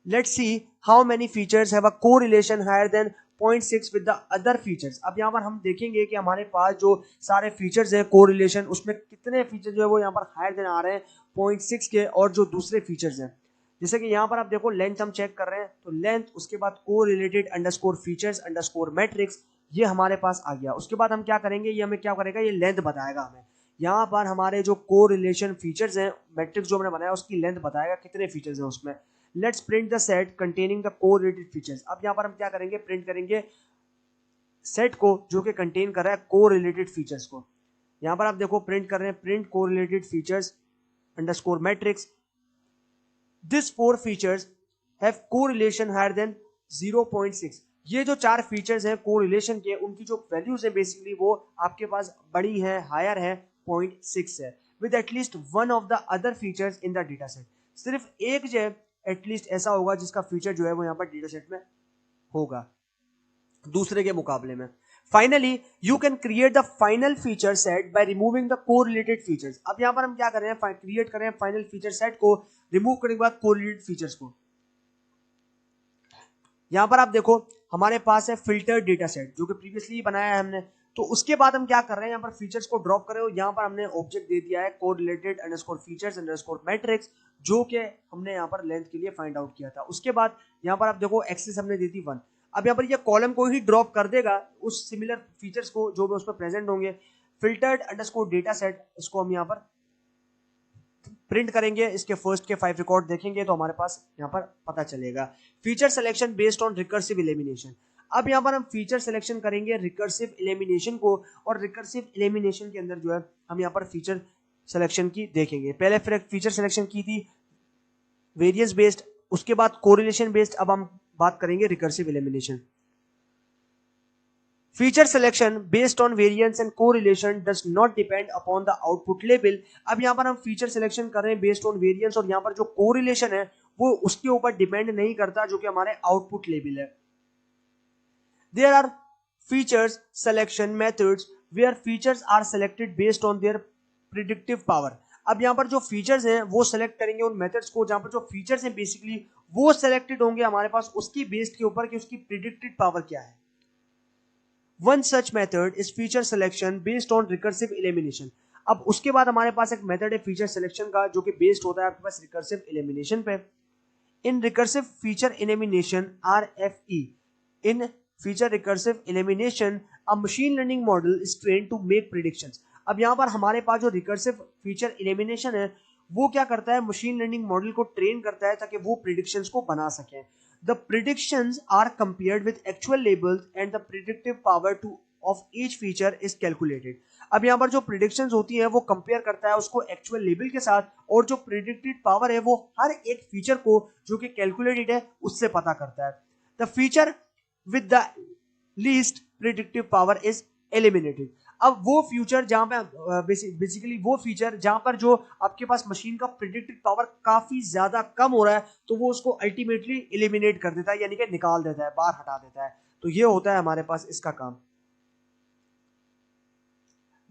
Let's see how many features have a correlation higher than 0.6 with the other features. अब यहाँ पर हम देखेंगे कि हमारे पास जो सारे फीचर्स है कोरिलेशन, उसमें कितने फीचर जो है वो यहाँ पर हायर देन आ रहे हैं 0.6 के, और जो दूसरे फीचर्स हैं जैसे कि यहाँ पर आप देखो लेंथ हम चेक कर रहे हैं, तो लेंथ, उसके बाद correlated underscore features underscore matrix, ये हमारे पास आ गया। उसके बाद हम क्या करेंगे, ये हमें क्या करेगा, ये लेंथ बताएगा हमें। यहाँ पर हमारे जो कोरिलेशन फीचर्स हैं मैट्रिक्स जो हमने बनाया उसकी लेंथ बताएगा कितने फीचर्स हैं उसमें। Let's print the set containing the correlated features. अब यहाँ पर हम क्या करेंगे, प्रिंट करेंगे सेट को जो कि कंटेन कर रहा है कोरिलेटेड फीचर्स को। यहाँ पर आप देखो प्रिंट कर रहे हैं, print correlated features underscore matrix, this 4 features have correlation higher than 0.6। ये जो 4 फीचर्स हैं कोरिलेशन के, उनकी जो वैल्यूज है बेसिकली वो आपके पास बड़ी है, हायर है, 0.6 है, with at least one of the other features in the data set. सिर्फ एक जो है एटलीस्ट ऐसा होगा जिसका फीचर जो है वो यहाँ पर डेटा सेट में होगा दूसरे के मुकाबले में। Finally you can create the final feature set by removing the correlated features. अब यहाँ पर हम क्या कर रहे हैं, क्रिएट कर रहे हैं फाइनल फीचर सेट को, रिमूव करने के बाद कोरिलेटेड फीचर्स को। यहाँ पर आप देखो हमारे पास है फिल्टर डेटा सेट जो कि प्रीवियसली बनाया है हमने। तो उसके बाद हम क्या कर रहे हैं, यहाँ पर फीचर्स को ड्रॉप कर रहे हो, यहाँ पर हमने ऑब्जेक्ट दे दिया है correlated underscore features underscore matrix, जो कि हमने यहाँ पर लेंथ के लिए फाइंड आउट किया था। उसके बाद यहाँ पर आप देखो एक्सेस हमने दी थी 1। अब यहाँ पर ये कॉलम को ही ड्रॉप कर देगा उस सिमिलर फीचर्स को जो भी उसमें प्रेजेंट होंगे। फिल्टर्ड अंडरस्कोर डेटा सेट, इसको हम यहाँ पर प्रिंट करेंगे, इसके फर्स्ट के 5 रिकॉर्ड देखेंगे तो हमारे पास यहाँ पर पता चलेगा। Feature selection based on recursive elimination. अब यहाँ पर हम फीचर सिलेक्शन करेंगे रिकर्सिव एलिमिनेशन को, और रिकर्सिव एलिमिनेशन के अंदर जो है हम यहाँ पर फीचर सिलेक्शन की देखेंगे। पहले फीचर सिलेक्शन की थी वेरिएंस बेस्ड, उसके बाद कोरिलेशन बेस्ड, अब हम बात करेंगे recursive elimination. Feature selection based on variance and correlation does not depend upon the output label। अब यहाँ पर हम feature selection कर रहे हैं based on variance, और यहाँ पर जो correlation है वो उसके ऊपर डिपेंड नहीं करता जो कि हमारे आउटपुट लेवल है। There are features selection methods where features are selected based on their predictive power। अब यहाँ पर जो फीचर्स हैं वो सेलेक्ट करेंगे उन मेथड्स को जहां पर जो फीचर्स हैं बेसिकली वो सेलेक्टेड होंगे हमारे पास उसकी बेस्ड के ऊपर कि उसकी प्रिडिक्टेड पावर क्या है। One such method is feature selection based on recursive elimination। अब उसके बाद हमारे पास एक मेथड है फीचर सिलेक्शन का जो कि बेस्ड होता है आपके पास रिकर्सिव एलिमिनेशन पे। In recursive feature elimination RFE, in feature recursive elimination a machine learning model is train to make predictions. अब यहाँ पर हमारे पास जो रिकर्सिव फीचर एलिमिनेशन है वो क्या करता है, मशीन लर्निंग मॉडल को ट्रेन करता है ताकि वो प्रिडिक्शंस को बना सके। The predictions are compared with actual labels and the predictive power to of each feature is calculated। अब यहाँ पर जो predictions होती है वो कंपेयर करता है उसको actual label के साथ, और जो predicted power है वो हर एक फीचर को जो कि calculated है उससे पता करता है। The feature with the least predictive power is eliminated। अब वो फ्यूचर जहां पे बेसिकली वो फीचर जहां पर जो आपके पास मशीन का प्रिडिक्टेड पावर काफी ज्यादा कम हो रहा है तो वो उसको अल्टीमेटली एलिमिनेट कर देता है, यानी कि निकाल देता है, बाहर हटा देता है। तो ये होता है हमारे पास इसका काम।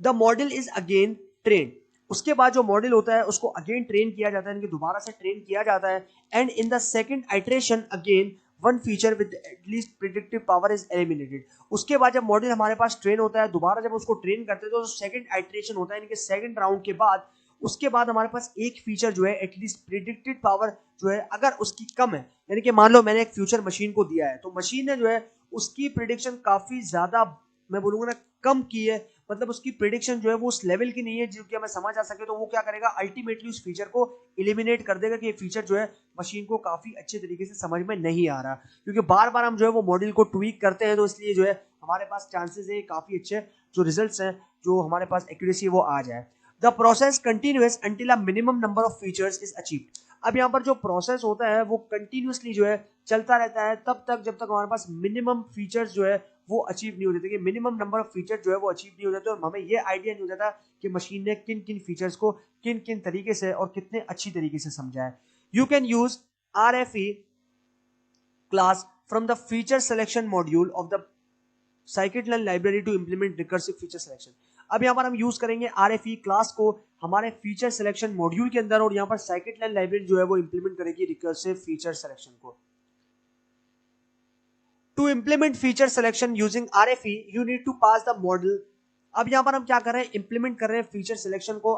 The model is again train. उसके बाद जो मॉडल होता है उसको अगेन ट्रेन किया जाता है, यानी कि दोबारा से ट्रेन किया जाता है। And in the second iteration again one feature with at least predictive power is eliminated. उसके बाद जब मॉडल हमारे पास ट्रेन होता है, दोबारा जब उसको ट्रेन करते हैं तो सेकंड आइटरेशन होता है, यानी कि सेकंड राउंड के बाद उसके बाद हमारे पास एक फीचर जो है एटलीस्ट प्रिडिक्टेड पावर जो है अगर उसकी कम है, यानी कि मान लो मैंने एक फ्यूचर मशीन को दिया है तो मशीन ने जो है उसकी प्रिडिक्शन काफी ज्यादा, मैं बोलूंगा ना, कम की है, मतलब उसकी प्रिडिक्शन जो है वो उस लेवल की नहीं है जो कि हमें समझ आ सके, तो वो क्या करेगा, अल्टीमेटली उस फीचर को एलिमिनेट कर देगा कि ये फीचर जो है मशीन को काफी अच्छे तरीके से समझ में नहीं आ रहा, क्योंकि बार बार हम जो है वो मॉडल को ट्वीक करते हैं, तो इसलिए जो है हमारे पास चांसेस है काफी अच्छे जो रिजल्ट्स हैं, जो हमारे पास एक्यूरेसी वो आ जाए। The process continuous until a minimum number of features is achieved. अब यहाँ पर जो प्रोसेस होता है वो कंटिन्यूअसली जो है चलता रहता है तब तक जब तक हमारे पास मिनिमम फीचर्स जो है वो अचीव नहीं हो जाते, कि मिनिमम नंबर ऑफ फीचर जो है वो अचीव नहीं हो जाते और हमें ये आइडिया नहीं हो जाता कि मशीन ने किन किन फीचर्स को किन किन तरीके से और कितने अच्छी तरीके से समझा है। You can use RFE class from the feature selection module of the scikit-learn library to implement recursive feature selection। अब यहाँ पर हम यूज करेंगे RFE क्लास को हमारे फीचर सिलेक्शन मॉड्यूल के अंदर और यहाँ पर scikit-learn लाइब्रेरी जो है वो इंप्लीमेंट करेगी रिकर्सिव फीचर सिलेक्शन को। To implement feature selection using RFE you need to pass the model. अब यहाँ पर हम क्या कर रहे हैं, इंप्लीमेंट कर रहे हैं फीचर सिलेक्शन को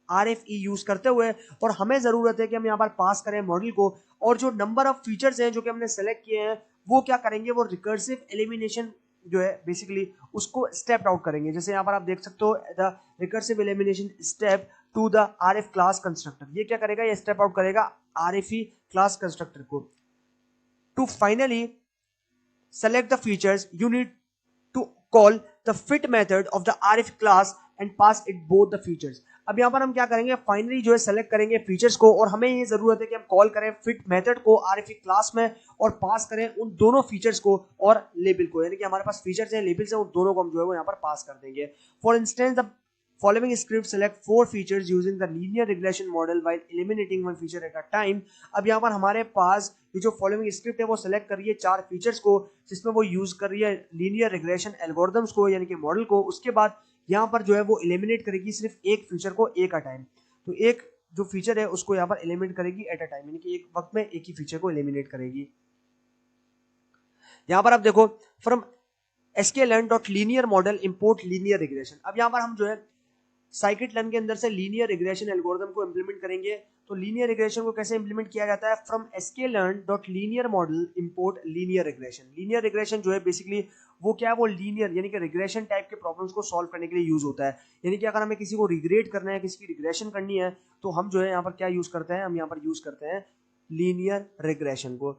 RFE यूज करते हुए, और हमें जरूरत है कि हम यहाँ पर पास करें मॉडल को, और जो नंबर ऑफ फीचर्स हैं जो कि हमने सेलेक्ट किए हैं वो क्या करेंगे, वो रिकर्सिव एलिमिनेशन जो है बेसिकली उसको स्टेप आउट करेंगे। जैसे यहाँ पर आप देख सकते हो the recursive elimination step to the RF class constructor, ये क्या करेगा, ये स्टेप आउट करेगा RFE क्लास कंस्ट्रक्टर को। To finally select the features you need to call the fit method of the RF class and pass it both the features। अब यहाँ पर हम क्या करेंगे, फाइनली जो है सेलेक्ट करेंगे फीचर्स को, और हमें ये जरूरत है कि हम कॉल करें फिट मेथड को RFE क्लास में और पास करें उन दोनों फीचर्स को और लेबल को, यानी कि हमारे पास फीचर्स हैं लेबल्स हैं उन दोनों को हम जो है वो यहाँ पर पास कर देंगे। For instance the following script select 4 features using the linear regression model while eliminating one feature at a time। अब यहाँ पर हमारे पास ये जो फॉलोइंग स्क्रिप्ट है वो सेलेक्ट कर रही है 4 फीचर्स को जिसमें वो यूज कर रही है लीनियर रिग्रेशन एल्गोरिथम्स को, यानी कि मॉडल को। उसके बाद यहाँ पर जो है वो एलिमिनेट करेगी सिर्फ एक फीचर को एक अ टाइम, तो एक जो फीचर है उसको यहाँ पर एलिमिनेट करेगी एट अ टाइम, यानी कि एक वक्त में एक ही फीचर को एलिमिनेट करेगी। यहाँ पर आप देखो from sklearn.linear model import linear regression। अब यहाँ पर हम जो है scikit-learn के अंदर से लीनियर रिग्रेशन एल्गोरिथम को इंप्लीमेंट करेंगे। तो लीनियर रिग्रेशन को कैसे इंप्लीमेंट किया जाता है, from sklearn.linear model import linear regression। Linear regression जो है बेसिकली वो क्या है, वो लीनियर यानी कि रिग्रेशन टाइप के प्रॉब्लम्स को सॉल्व करने के लिए यूज होता है। यानी कि अगर हमें किसी को रिग्रेट करना है, किसी की रिग्रेशन करनी है, तो हम जो है यहाँ पर क्या यूज करते हैं, हम यहाँ पर यूज करते हैं लीनियर रिग्रेशन को।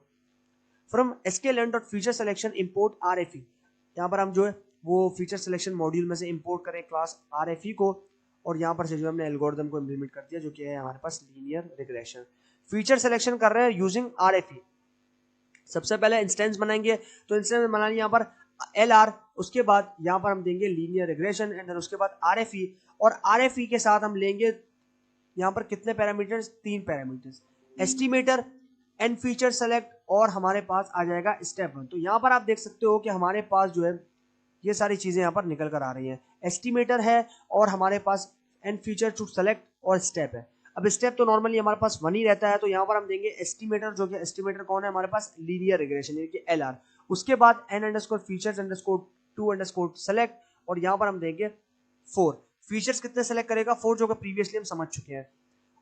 From sklearn.feature selection import RFE, यहाँ पर हम जो है वो फीचर सिलेक्शन मॉड्यूल में से इंपोर्ट करें क्लास RFE को, और यहाँ पर से जो हमने एल्गोरिथम को इंप्लीमेंट कर दिया जो कि है हमारे पास लीनियर रिग्रेशन। फीचर सिलेक्शन कर रहे हैं यूजिंग RFE। सबसे पहले इंस्टेंस बनाएंगे, तो इंस्टेंस बनानी यहाँ पर LR, उसके बाद यहाँ पर हम देंगे लीनियर रिग्रेशन एंड देन उसके बाद RFE, और RFE के साथ हम लेंगे यहाँ पर कितने parameters, 3 parameters, estimator, and feature select, और हमारे पास आ जाएगा स्टेप 1। तो यहाँ पर आप देख सकते हो कि हमारे पास जो है ये सारी चीजें यहाँ पर निकल कर आ रही हैं, एस्टिमेटर है और हमारे पास एंड फीचर टू सेलेक्ट और स्टेप है। अब स्टेप तो नॉर्मली हमारे पास 1 ही रहता है, तो यहाँ पर हम देंगे एस्टिमेटर, जो कि एस्टिमेटर कौन है हमारे पास, लीनियर रिग्रेशन यानी कि LR। उसके बाद n_features_2_ सेलेक्ट, और यहाँ पर हम देंगे 4 फीचर्स, कितने सेलेक्ट करेगा, 4, जो कि प्रीवियसली हम समझ चुके हैं।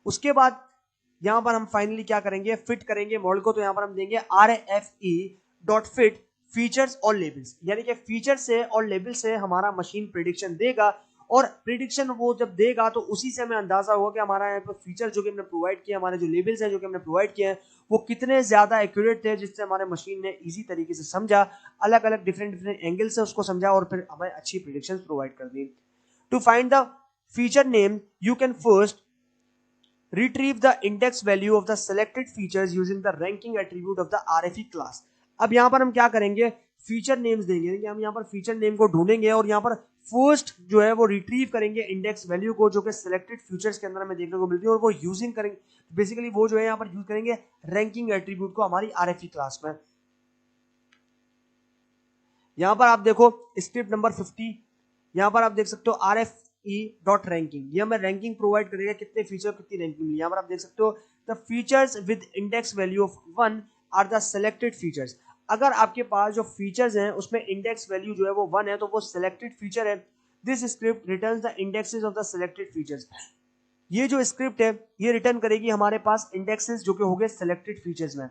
उसके बाद यहाँ पर हम फाइनली क्या करेंगे, फिट करेंगे मॉडल को, तो यहाँ पर हम देंगे RFE.fit फीचर्स और लेबल्स, यानी कि फीचर से और लेबल से हमारा मशीन प्रिडिक्शन देगा, और प्रिडिक्शन वो जब देगा तो उसी से हमें अंदाजा होगा कि हमारा यहाँ पर फीचर जो कि हमने प्रोवाइड किया, हमारे जो लेबल्स हैं जो कि हमने प्रोवाइड किए हैं वो कितने ज्यादा एक्यूरेट थे, जिससे हमारे मशीन ने इजी तरीके से समझा, अलग अलग डिफरेंट एंगल से उसको समझा और फिर हमें अच्छी प्रिडिक्शन प्रोवाइड कर दी। To find the feature name you can first retrieve the index value of the selected features using the ranking attribute of the RFE class। अब यहाँ पर हम क्या करेंगे, फीचर नेम्स देंगे, कि हम यहाँ पर फीचर नेम को ढूंढेंगे और यहाँ पर फर्स्ट जो है वो रिट्रीव करेंगे इंडेक्स वैल्यू को, जो कि सिलेक्टेड फीचर्स के अंदर हमें देखने को मिलती है, और वो यूजिंग करेंगे बेसिकली वो जो है यहाँ पर यूज करेंगे रैंकिंग एट्रीब्यूट को हमारी RFE क्लास में। यहाँ पर आप देखो स्क्रिप्ट नंबर 50, यहाँ पर आप देख सकते हो ई डॉट रैंकिंग, ये हमें रैंकिंग प्रोवाइड करेगा कितने फीचर कितनी रैंकिंग मिली। यहाँ पर आप देख सकते हो the features with index value of 1 are the selected features. अगर आपके पास जो फीचर्स हैं उसमें इंडेक्स वैल्यू जो है वो 1 है तो वो सिलेक्टेड फीचर है। This script returns the indexes of the selected features. ये जो स्क्रिप्ट है ये रिटर्न करेगी हमारे पास इंडेक्सेस जो कि हो गए सिलेक्टेड फीचर्स में।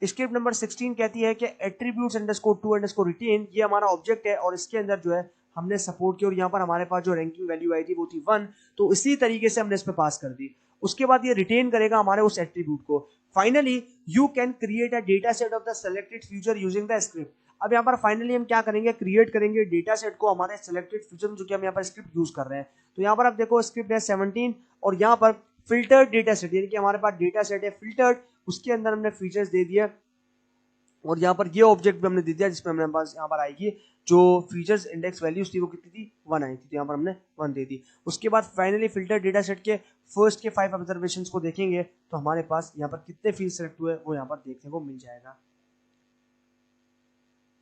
स्क्रिप्ट नंबर 16 कहती है कि attributes underscore to underscore retain, ये हमारा ऑब्जेक्ट है और इसके अंदर जो है हमने सपोर्ट किया और यहाँ पर हमारे पास जो रैंकिंग वैल्यू आई थी वो थी 1, तो इसी तरीके से हमने इस पे पास कर दी। उसके बाद ये रिटेन करेगा हमारे उस एट्रीब्यूट को। Finally you can create a data set of the selected feature using the script. अब यहाँ पर फाइनली हम क्या करेंगे, क्रिएट करेंगे डेटा सेट को हमारे सेलेक्टेड फीचर में, जो कि हम यहाँ पर स्क्रिप्ट यूज कर रहे हैं। तो यहाँ पर आप देखो स्क्रिप्ट है 17 और यहाँ पर फिल्टर्ड डेटा सेट, यानी कि हमारे पास डेटा सेट है फिल्टर्ड, उसके अंदर हमने फीचर्स दे दिया और यहाँ पर ये ऑब्जेक्ट भी हमने दे दिया जिसमें हमारे पास यहाँ पर आएगी जो फीचर्स इंडेक्स वैल्यूज थी वो कितनी थी 1 आई थी, तो यहाँ पर हमने 1 दे दी। उसके बाद फाइनली फिल्टर डेटा सेट के फर्स्ट के 5 ऑब्जर्वेशंस को देखेंगे तो हमारे पास यहाँ पर कितने फील्ड सेलेक्ट हुए वो यहाँ पर देखने को मिल जाएगा।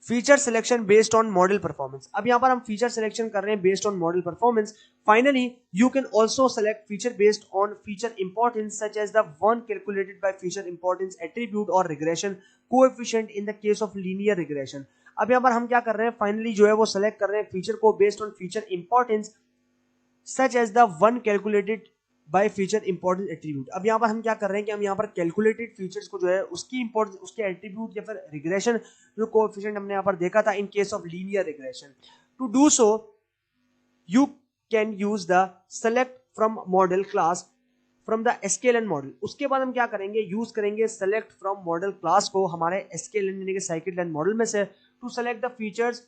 Feature selection based on model performance. अब यहाँ पर हम फीचर सिलेक्शन कर रहे हैं based on model performance. Finally you can also select feature based on feature importance such as the one calculated by feature importance attribute और regression coefficient in the case of linear regression. अब यहाँ पर हम क्या कर रहे हैं, finally जो है वो सेलेक्ट कर रहे हैं फीचर को based on feature importance such as the one calculated by feature importance attribute. अब यहाँ पर हम क्या कर रहे हैं कि हम यहाँ पर कैलकुलेटेड फीचर्स को जो है उसकी इंपॉर्टेंस उसके एट्रीब्यूट या फिर रिग्रेशन जो कोएफिशिएंट हमने यहाँ पर देखा था in case of linear regression. To do so you can use the select from model class from the sklearn model. उसके बाद हम क्या करेंगे, यूज करेंगे सेलेक्ट फ्रॉम मॉडल क्लास को हमारे sklearn यानी कि scikit-learn मॉडल में से to select the features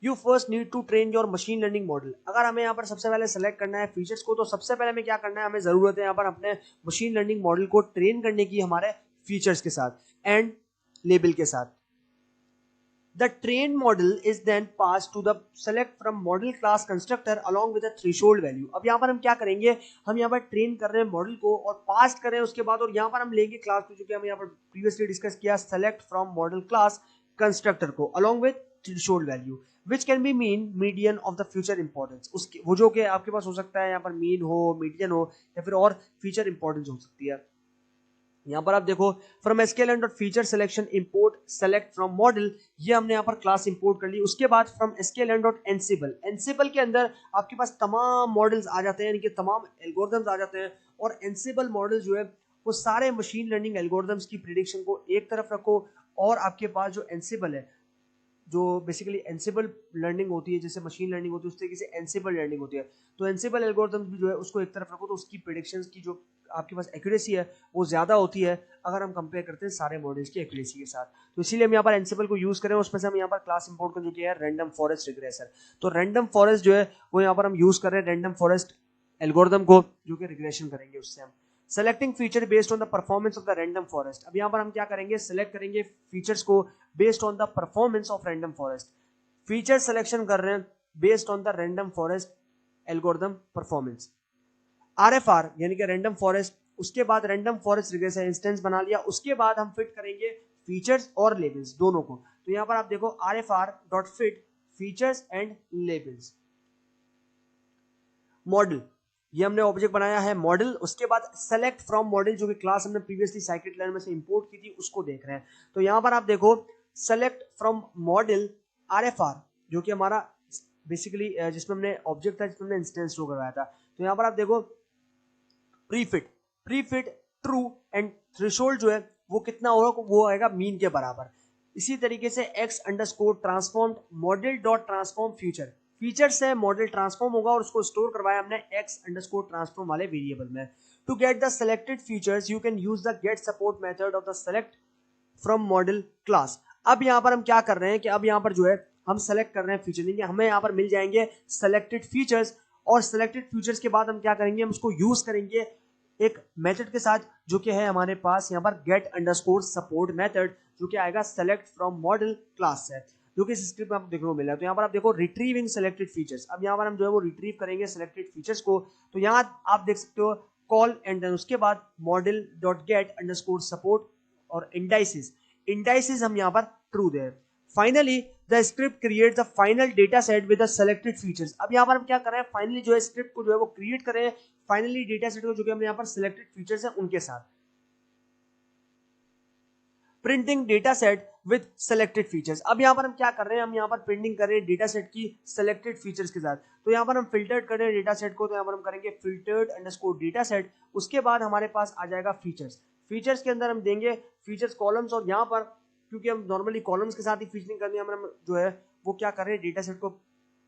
you first need to train your machine learning model. अगर हमें यहाँ पर सबसे पहले सेलेक्ट करना है फीचर्स को तो सबसे पहले हमें क्या करना है, हमें जरूरत है यहाँ पर अपने मशीन लर्निंग मॉडल को ट्रेन करने की हमारे फीचर्स के साथ एंड लेबल के साथ। The trained model is then passed to the select from model class constructor along with a threshold value। अब यहाँ पर हम क्या करेंगे, हम यहाँ पर ट्रेन कर रहे हैं मॉडल को और पास कर रहे हैं उसके बाद और यहाँ पर हम लेंगे क्लास को जो कि हम यहाँ पर प्रीवियसली डिस्कस किया select from model class constructor को along with threshold value which can be mean median of the future importance। उसके वो जो कि आपके पास हो सकता है यहाँ पर मीन हो मीडियन हो या फिर और फीचर इंपॉर्टेंस हो सकती है। यहाँ पर आप देखो from sklearn dot feature selection import select from model, ये हमने यहाँ पर क्लास इंपोर्ट कर ली। उसके बाद फ्रॉम sklearn डॉट एनसिबल, एनसिबल के अंदर आपके पास तमाम मॉडल्स आ जाते हैं यानी कि तमाम एल्गोरिथम्स आ जाते हैं और एनसिबल मॉडल जो है वो सारे मशीन लर्निंग एल्गोरिथम्स की प्रिडिक्शन को एक तरफ रखो और आपके पास जो एनसिबल है जो बेसिकली एनसिबल लर्निंग होती है जैसे मशीन लर्निंग होती है उस तरीके से एनसिबल लर्निंग होती है, तो एनसिबल एल्गोरिथम्स भी जो है उसको एक तरफ रखो तो उसकी प्रेडिक्शंस की जो आपके पास एक्यूरेसी है वो ज्यादा होती है अगर हम कंपेयर करते हैं सारे मॉडल्स की एक्यूरेसी के साथ। तो इसीलिए हम यहाँ पर एनसिबल को यूज करें, उसमें से हम यहाँ पर क्लास इंपोर्ट कर जो कि है रैंडम फॉरेस्ट रिग्रेसर। तो रैंडम फॉरेस्ट जो है वो यहाँ पर हम यूज कर रहे हैं रैंडम फॉरेस्ट एल्गोरिथम को जो कि रिग्रेशन करेंगे उससे हम। Selecting feature based on the performance of the random forest. अब यहाँ पर हम क्या करेंगे, सेलेक्ट करेंगे फीचर्स को based on the performance of random forest. Feature selection कर रहे हैं based on the random forest algorithm performance. RFR यानी कि रैंडम फॉरेस्ट, उसके बाद रैंडम फॉरेस्ट रिग्रेसर इंस्टेंस बना लिया, उसके बाद हम फिट करेंगे फीचर्स और लेबल्स दोनों को। तो यहाँ पर आप देखो rfr.fit features and labels. Model, ये हमने ऑब्जेक्ट बनाया है मॉडल। उसके बाद सेलेक्ट फ्रॉम मॉडल जो कि क्लास हमने प्रीवियसली scikit-learn में से इंपोर्ट की थी उसको देख रहे हैं। तो यहाँ पर आप देखो सेलेक्ट फ्रॉम मॉडल RFR जो कि हमारा बेसिकली जिसमें हमने ऑब्जेक्ट था जिसमें हमने इंस्टेंस शो करवाया था। तो यहाँ पर आप देखो प्रीफिट ट्रू एंड थ्रेशोल्ड जो है वो कितना होगा, वो आएगा मीन के बराबर। इसी तरीके से x underscore transform model dot transform future, feature से मॉडल ट्रांसफॉर्म होगा और उसको स्टोर करवाया हमने x अंडरस्कोर ट्रांसफॉर्म वाले वेरिएबल में। To get the selected features you can use the get support method of the select from model class. अब यहाँ पर हम क्या कर रहे हैं कि अब यहाँ पर जो है हम सेलेक्ट कर रहे हैं फीचर, यानी हमें यहाँ पर मिल जाएंगे सेलेक्टेड फीचर्स और सेलेक्टेड फीचर्स के बाद हम क्या करेंगे, हम उसको यूज करेंगे एक मेथड के साथ जो कि है हमारे पास यहाँ पर गेट अंडरस्कोर सपोर्ट मेथड जो कि आएगा सेलेक्ट फ्रॉम मॉडल क्लास से, जो कि इस स्क्रिप्ट में आपको देखने को मिला है। तो यहाँ पर आप देखो रिट्रीविंग सेलेक्टेड फीचर्स। अब यहाँ पर हम जो है वो रिट्रीव करेंगे सेलेक्टेड फीचर्स को। तो यहाँ आप देख सकते हो कॉल एंड देन उसके बाद model dot gate underscore support और इंडाइसिस हम यहाँ पर true they. Finally the script create the final data set with the selected features. अब यहाँ पर हम क्या कर रहे हैं, फाइनली जो है स्क्रिप्ट को जो है वो क्रिएट कर रहे हैं फाइनली डेटा सेट को, जो कि हमने यहाँ पर सिलेक्टेड फीचर्स है उनके साथ। Printing data set with selected features. अब यहाँ पर हम क्या कर रहे हैं, हम यहाँ पर प्रिंटिंग कर रहे हैं डेटा सेट की सेलेक्टेड फीचर्स के साथ। तो यहाँ पर हम फिल्टर्ड कर रहे हैं डेटा सेट को, तो यहाँ पर हम करेंगे फिल्टर्ड अंडरस्कोर डेटा सेट। उसके बाद हमारे पास आ जाएगा फीचर्स। फीचर्स के अंदर हम देंगे फीचर्स कॉलम्स, और यहाँ पर क्योंकि हम नॉर्मली कॉलम्स के साथ ही फीचरिंग करनी है, हम जो है वो क्या कर रहे हैं, डेटा सेट को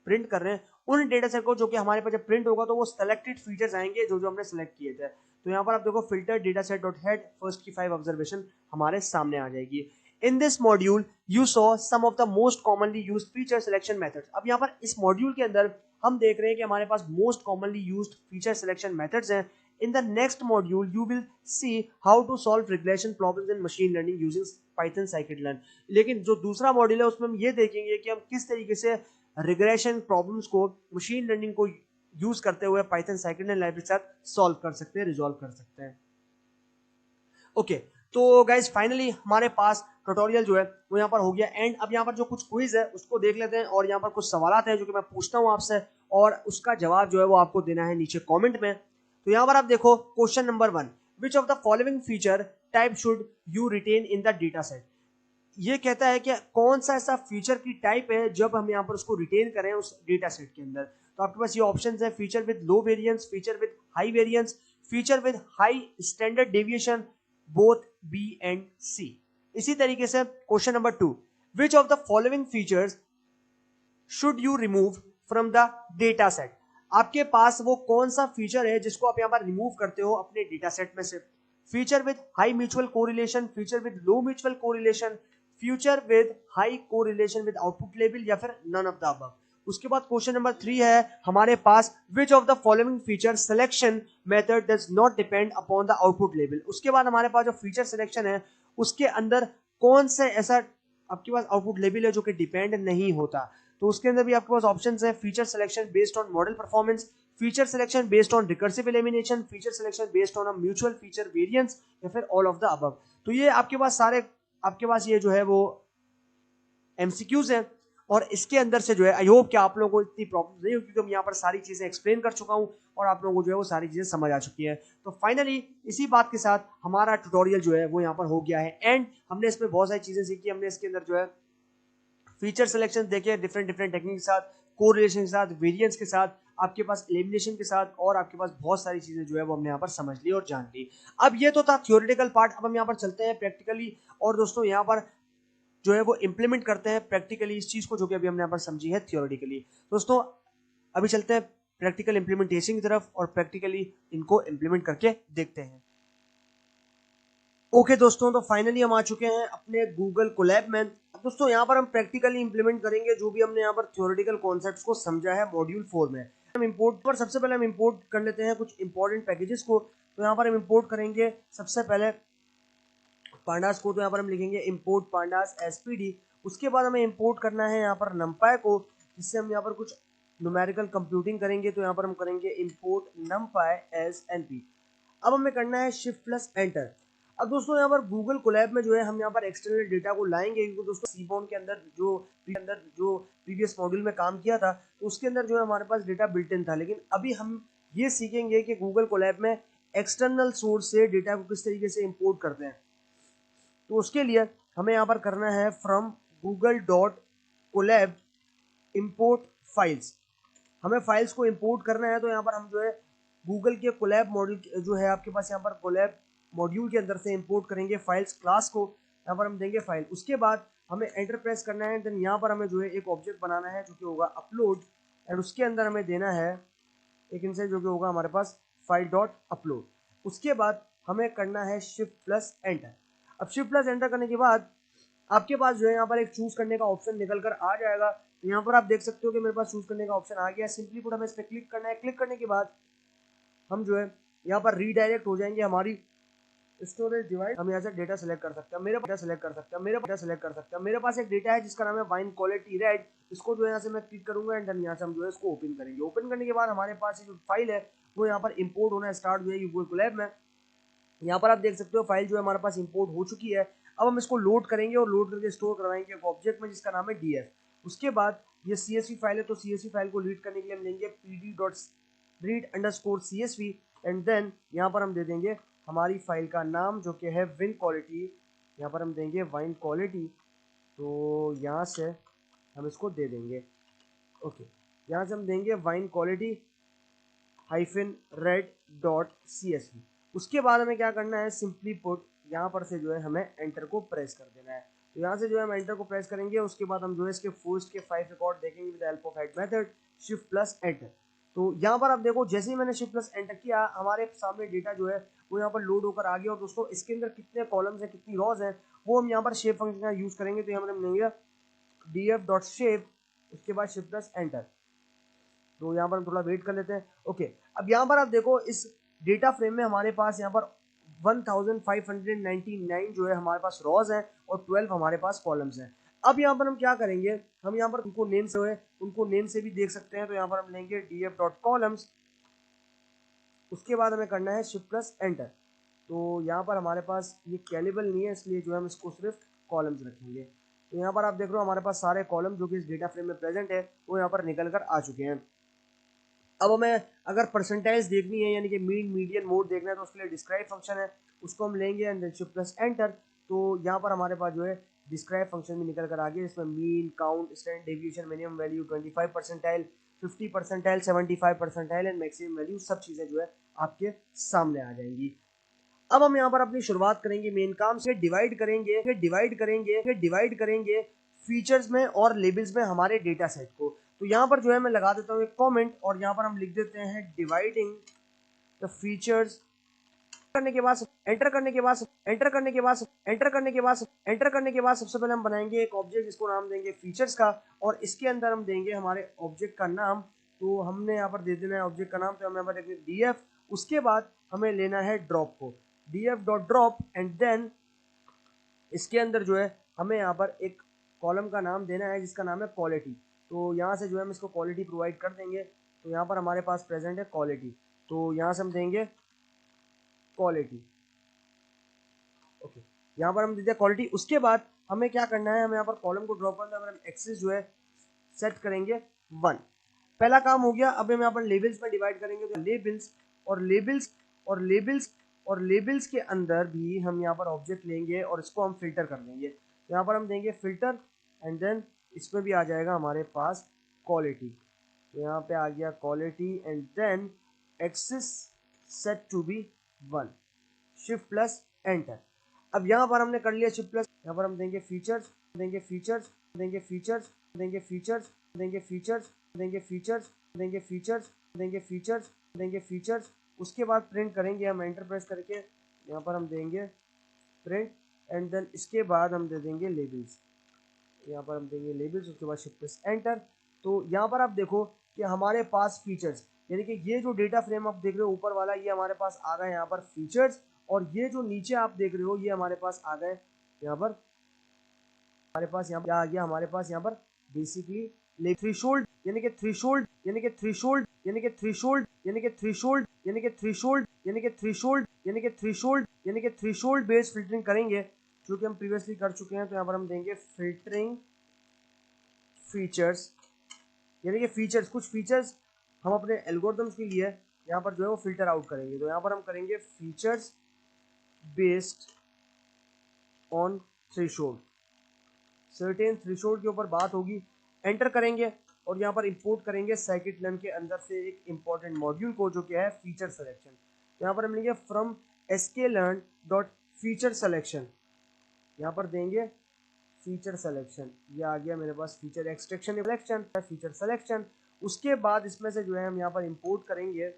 प्रिंट कर रहे हैं। उन डेटा सेट को जो कि हमारे पास जब प्रिंट होगा तो वो सेलेक्टेड फीचर्स आएंगे जो जो हमने सेलेक्ट किए थे। तो यहाँ पर आप देखो filter data set dot head first की 5 ऑब्जर्वेशन हमारे सामने आ जाएगी। In this module you saw some of the most commonly used feature selection methods. अब यहाँ पर इस मॉड्यूल के अंदर हम देख रहे हैं कि हमारे पास most commonly used feature selection methods हैं। In the next module, you will see how to solve regression problems in machine learning using Python scikit-learn। लेकिन जो दूसरा मॉड्यूल है उसमें हम ये देखेंगे कि हम किस तरीके से रिग्रेशन प्रॉब्लम्स को मशीन लर्निंग को यूज करते हुए Python scikit-learn लाइब्रेरी के साथ सॉल्व कर सकते हैं, रिजॉल्व कर सकते हैं। ओके तो गाइज फाइनली हमारे पास ट्यूटोरियल जो है वो यहाँ पर हो गया एंड। अब यहाँ पर जो कुछ क्विज है उसको देख लेते हैं, और यहाँ पर कुछ सवाल हैं जो कि मैं पूछता हूँ आपसे, और उसका जवाब जो है वो आपको देना है नीचे कमेंट में। तो यहाँ पर आप देखो question number 1, which of the following feature type should you retain in the data set. ये कहता है कि कौन सा ऐसा फीचर की टाइप है जब हम यहाँ पर उसको रिटेन करें उस डेटा सेट के अंदर। तो आपके पास ये ऑप्शन है, feature with low variance, feature with high variance, feature with high standard deviation, both B and C. इसी तरीके से question number 2, which of the following features should you remove from the data set. आपके पास वो कौन सा feature है जिसको आप यहाँ पर रिमूव करते हो अपने डेटा सेट में से। Feature with high mutual correlation, feature with low mutual correlation, future with high correlation with output level, या फिर नन ऑफ द अबव। उसके बाद क्वेश्चन नंबर 3 है हमारे पास, which of the following feature selection method does not depend upon the output level. उसके बाद हमारे पास जो फीचर सिलेक्शन है उसके अंदर कौन से ऐसा आपके पास आउटपुट लेवल है जो कि डिपेंड नहीं होता। तो उसके अंदर भी आपके पास ऑप्शंस है, feature selection based on model performance, feature selection based on recursive elimination, feature selection based on a mutual feature variance, या फिर ऑल ऑफ द अबव। तो ये आपके पास सारे आपके पास ये जो है वो एमसीक्यूज है, और इसके अंदर से जो है आई होप कि आप लोगों को इतनी प्रॉब्लम नहीं होगी, क्योंकि मैं यहाँ पर सारी चीजें एक्सप्लेन कर चुका हूँ और आप लोगों को जो है वो सारी चीजें समझ आ चुकी है। तो फाइनली इसी बात के साथ हमारा ट्यूटोरियल जो है वो यहाँ पर हो गया है एंड हमने इसमें बहुत सारी चीजें सीखी। हमने इसके अंदर जो है फीचर सिलेक्शन देखे डिफरेंट डिफरेंट टेक्निक के साथ, कोरिलेशन के साथ, वेरिएंस के साथ, आपके पास एलिमिनेशन के साथ, और आपके पास बहुत सारी चीजें जो है वो हमने यहाँ पर समझ ली और जान ली। अब ये तो था थ्योरेटिकल पार्ट, अब हम यहाँ पर चलते हैं प्रैक्टिकली, और दोस्तों यहाँ पर जो है वो इम्प्लीमेंट करते हैं प्रैक्टिकली इस चीज को जो कि अभी हमने यहाँ पर समझी है थ्योरेटिकली। दोस्तों अभी चलते हैं प्रैक्टिकल इम्प्लीमेंटेशन की तरफ और प्रैक्टिकली इनको इम्प्लीमेंट करके देखते हैं। ओके दोस्तों, तो फाइनली हम आ चुके हैं अपने गूगल कोलैब में। अब दोस्तों यहाँ पर हम प्रैक्टिकली इंप्लीमेंट करेंगे जो भी हमने यहाँ पर थ्योरेटिकल कॉन्सेप्ट्स को समझा है मॉड्यूल 4 में। हम इंपोर्ट पर सबसे पहले हम इंपोर्ट कर लेते हैं कुछ इंपॉर्टेंट पैकेजेस को। तो यहाँ पर हम इंपोर्ट करेंगे सबसे पहले पांडास को, तो यहाँ पर हम लिखेंगे इंपोर्ट पांडास एसपीडी। उसके बाद हमें इंपोर्ट करना है यहाँ पर नमपाई को, जिससे हम यहाँ पर कुछ न्यूमेरिकल कंप्यूटिंग करेंगे। तो यहाँ पर हम करेंगे इंपोर्ट नमपाई एस एनपी। अब हमें करना है शिफ्ट प्लस एंटर। अब दोस्तों यहाँ पर गूगल कोलैब में जो है हम यहाँ पर एक्सटर्नल डेटा को लाएंगे, क्योंकि दोस्तों सीबॉन के अंदर जो प्रीवियस मॉड्यूल में काम किया था तो उसके अंदर जो है हमारे पास डेटा बिल्ट इन था। लेकिन अभी हम ये सीखेंगे कि गूगल कोलैब में एक्सटर्नल सोर्स से डेटा को किस तरीके से इंपोर्ट करते हैं। तो उसके लिए हमें यहाँ पर करना है from Google dot Colab import files. हमें फाइल्स को इंपोर्ट करना है। तो यहाँ पर हम जो है गूगल के कोलैब मॉड्यूल जो है आपके पास यहाँ पर कोलैब मॉड्यूल के अंदर से इंपोर्ट करेंगे फाइल्स क्लास को। यहाँ पर हम देंगे फाइल, उसके बाद हमें एंटर प्रेस करना है। देन यहाँ पर हमें जो है एक ऑब्जेक्ट बनाना है जो कि होगा अपलोड, एंड उसके अंदर हमें देना है एक इनसे जो कि होगा हमारे पास फाइल डॉट अपलोड। उसके बाद हमें करना है शिफ्ट प्लस एंटर। अब शिफ्ट प्लस एंटर करने के बाद आपके पास जो है यहाँ पर एक चूज करने का ऑप्शन निकल कर आ जाएगा। यहाँ पर आप देख सकते हो कि मेरे पास चूज करने का ऑप्शन आ गया। सिंपली पुट हमें इस पर क्लिक करना है। क्लिक करने के बाद हम जो है यहाँ पर रीडायरेक्ट हो जाएंगे हमारी स्टोरेज डिवाइस। हम यहाँ से डेटा सेलेक्ट कर सकते हैं, मेरा डेटा सेलेक्ट कर सकते हैं, मेरा डेटा सेलेक्ट कर सकते हैं। मेरे पास एक डेटा है जिसका नाम है वाइन क्वालिटी रेड। इसको जो है यहाँ से मैं क्लिक करूंगा एंड देन यहाँ से हम जो है इसको ओपन करेंगे। ओपन करने के बाद हमारे पास जो फाइल है वो यहाँ पर इंपोर्ट होना स्टार्ट हुई है गूगल कोलैब में। यहाँ पर आप देख सकते हो फाइल जो है हमारे पास इंपोर्ट हो चुकी है। अब हम इसको लोड करेंगे और लोड करके स्टोर करवाएंगे एक ऑब्जेक्ट में जिसका नाम है df। उसके बाद ये csv फाइल है, तो csv फाइल को रीड करने के लिए हम लेंगे pd.read_csv एंड देन यहाँ पर हम दे देंगे हमारी फाइल का नाम जो कि है विन क्वालिटी। यहाँ पर हम देंगे वाइन क्वालिटी, तो यहाँ से हम इसको दे देंगे ओके। यहाँ से हम देंगे वाइन क्वालिटी -red.csv। उसके बाद हमें क्या करना है, सिंपली पुट यहाँ पर से जो है हमें एंटर को प्रेस कर देना है। तो यहाँ से जो है हम एंटर को प्रेस करेंगे, उसके बाद हम जो है इसके फर्स्ट के 5 रिकॉर्ड देखेंगे with help of head method shift plus enter. तो यहाँ पर आप देखो जैसे ही मैंने शिफ्ट प्लस एंटर किया हमारे सामने डेटा जो है वो यहाँ पर लोड होकर आ गया। और दोस्तों इसके अंदर कितने कॉलम्स हैं कितनी रॉज हैं वो हम यहाँ पर शेप फंक्शन का यूज करेंगे। तो यहाँ पर हम लेंगे df.shape, उसके बाद शिफ्ट प्लस एंटर। तो यहाँ पर हम थोड़ा वेट कर लेते हैं ओके। अब यहाँ पर आप देखो इस डेटा फ्रेम में हमारे पास यहाँ पर 1599 जो है हमारे पास रॉज है और 12 हमारे पास कॉलम्स हैं। अब यहाँ पर हम क्या करेंगे, हम यहाँ पर उनको नेम से भी देख सकते हैं। तो यहाँ पर हम लेंगे df.columns, उसके बाद हमें करना है शिफ्ट प्लस एंटर। तो यहाँ पर हमारे पास ये कैलेबल नहीं है इसलिए जो है हम इसको सिर्फ कॉलम्स रखेंगे। तो यहाँ पर आप देख रहे हो हमारे पास सारे कॉलम जो कि इस डेटा फ्रेम में प्रेजेंट है वो यहाँ पर निकल कर आ चुके हैं। अब हमें अगर परसेंटेज देखनी है यानी कि मीन मीडियन मोड देखना है तो उसके लिए डिस्क्राइब फंक्शन है, उसको हम लेंगे and then shift plus enter. तो यहाँ पर हमारे पास जो है डिस्क्राइब फंक्शन भी निकल कर आ गया, इसमें mean, count, standard deviation, minimum value, 25 percentile, 50 percentile, 75 percentile and maximum value सब चीज़ें जो है आपके सामने आ जाएंगी। अब हम यहाँ पर अपनी शुरुआत करेंगे मेन काम से, डिवाइड करेंगे फीचर्स में और लेबल्स में हमारे डेटा सेट को। तो यहाँ पर जो है मैं लगा देता हूँ एक कमेंट और यहाँ पर हम लिख देते हैं डिवाइडिंग द फीचर्स। एंटर करने के बाद सबसे पहले हम बनाएंगे एक ऑब्जेक्ट जिसको नाम देंगे फीचर्स का और इसके अंदर हम देंगे हमारे ऑब्जेक्ट का नाम। तो हमने यहाँ पर दे देना है ऑब्जेक्ट का नाम, तो हम यहाँ पर देंगे df। उसके बाद हमें लेना है ड्रॉप को, df.drop एंड देन इसके अंदर जो है हमें यहाँ पर एक कॉलम का नाम देना है जिसका नाम है क्वालिटी। तो यहाँ से जो है हम इसको क्वालिटी प्रोवाइड कर देंगे। तो यहाँ पर हमारे पास प्रेजेंट है क्वालिटी, तो यहाँ से हम देंगे क्वालिटी ओके। यहाँ पर हम देते हैं क्वालिटी। उसके बाद हमें क्या करना है, हमें यहाँ पर कॉलम को ड्रॉप करना है, हम एक्सेस जो है सेट करेंगे 1। पहला काम हो गया। अब हम यहाँ पर लेबल्स में डिवाइड करेंगे, तो लेबल्स के अंदर भी हम यहाँ पर ऑब्जेक्ट लेंगे और इसको हम फिल्टर कर देंगे। तो यहाँ पर हम देंगे फिल्टर एंड देन इसमें भी आ जाएगा हमारे पास क्वालिटी। तो यहाँ पे आ गया quality and then axis set to be 1, shift plus enter. अब यहाँ पर हमने कर लिया शिफ्ट प्लस, यहाँ पर हम देंगे फीचर्स, उसके बाद प्रिंट करेंगे हम एंटर प्रेस करके। यहाँ पर हम देंगे प्रिंट एंड देन इसके बाद हम दे देंगे लेबल्स, यहाँ पर हम देंगे लेबल्स, उसके बाद शिफ्ट प्लस एंटर। तो यहाँ पर आप देखो कि हमारे पास फीचर्स यानी कि ये जो डेटा फ्रेम आप देख रहे हो ऊपर वाला ये हमारे पास आ गए यहाँ पर फीचर्स, और ये जो नीचे आप देख रहे हो ये हमारे पास आ गए यहाँ पर हमारे पास यहाँ पर क्या आ गया, हमारे पास यहाँ पर बेसिकली थ्रेशोल्ड बेस्ड फिल्टरिंग करेंगे जो कि हम प्रीवियसली कर चुके हैं। तो यहाँ पर हम देंगे फिल्टरिंग फीचर्स यानी कि फीचर्स, कुछ फीचर्स हम अपने एल्गोरिथम्स के लिए यहाँ पर जो है वो फिल्टर आउट करेंगे। तो यहाँ पर हम करेंगे features based on threshold, certain threshold के ऊपर बात होगी। एंटर करेंगे और यहाँ पर इंपोर्ट करेंगे scikit-learn के अंदर से एक इंपॉर्टेंट मॉड्यूल को जो कि है फीचर सिलेक्शन। तो यहाँ पर हम लेंगे फ्रॉम sklearn.feature selection, यहाँ पर देंगे फीचर सिलेक्शन। ये आ गया मेरे पास फीचर एक्सट्रैक्शन फीचर सिलेक्शन। उसके बाद इसमें से जो है हम यहाँ पर इंपोर्ट करेंगे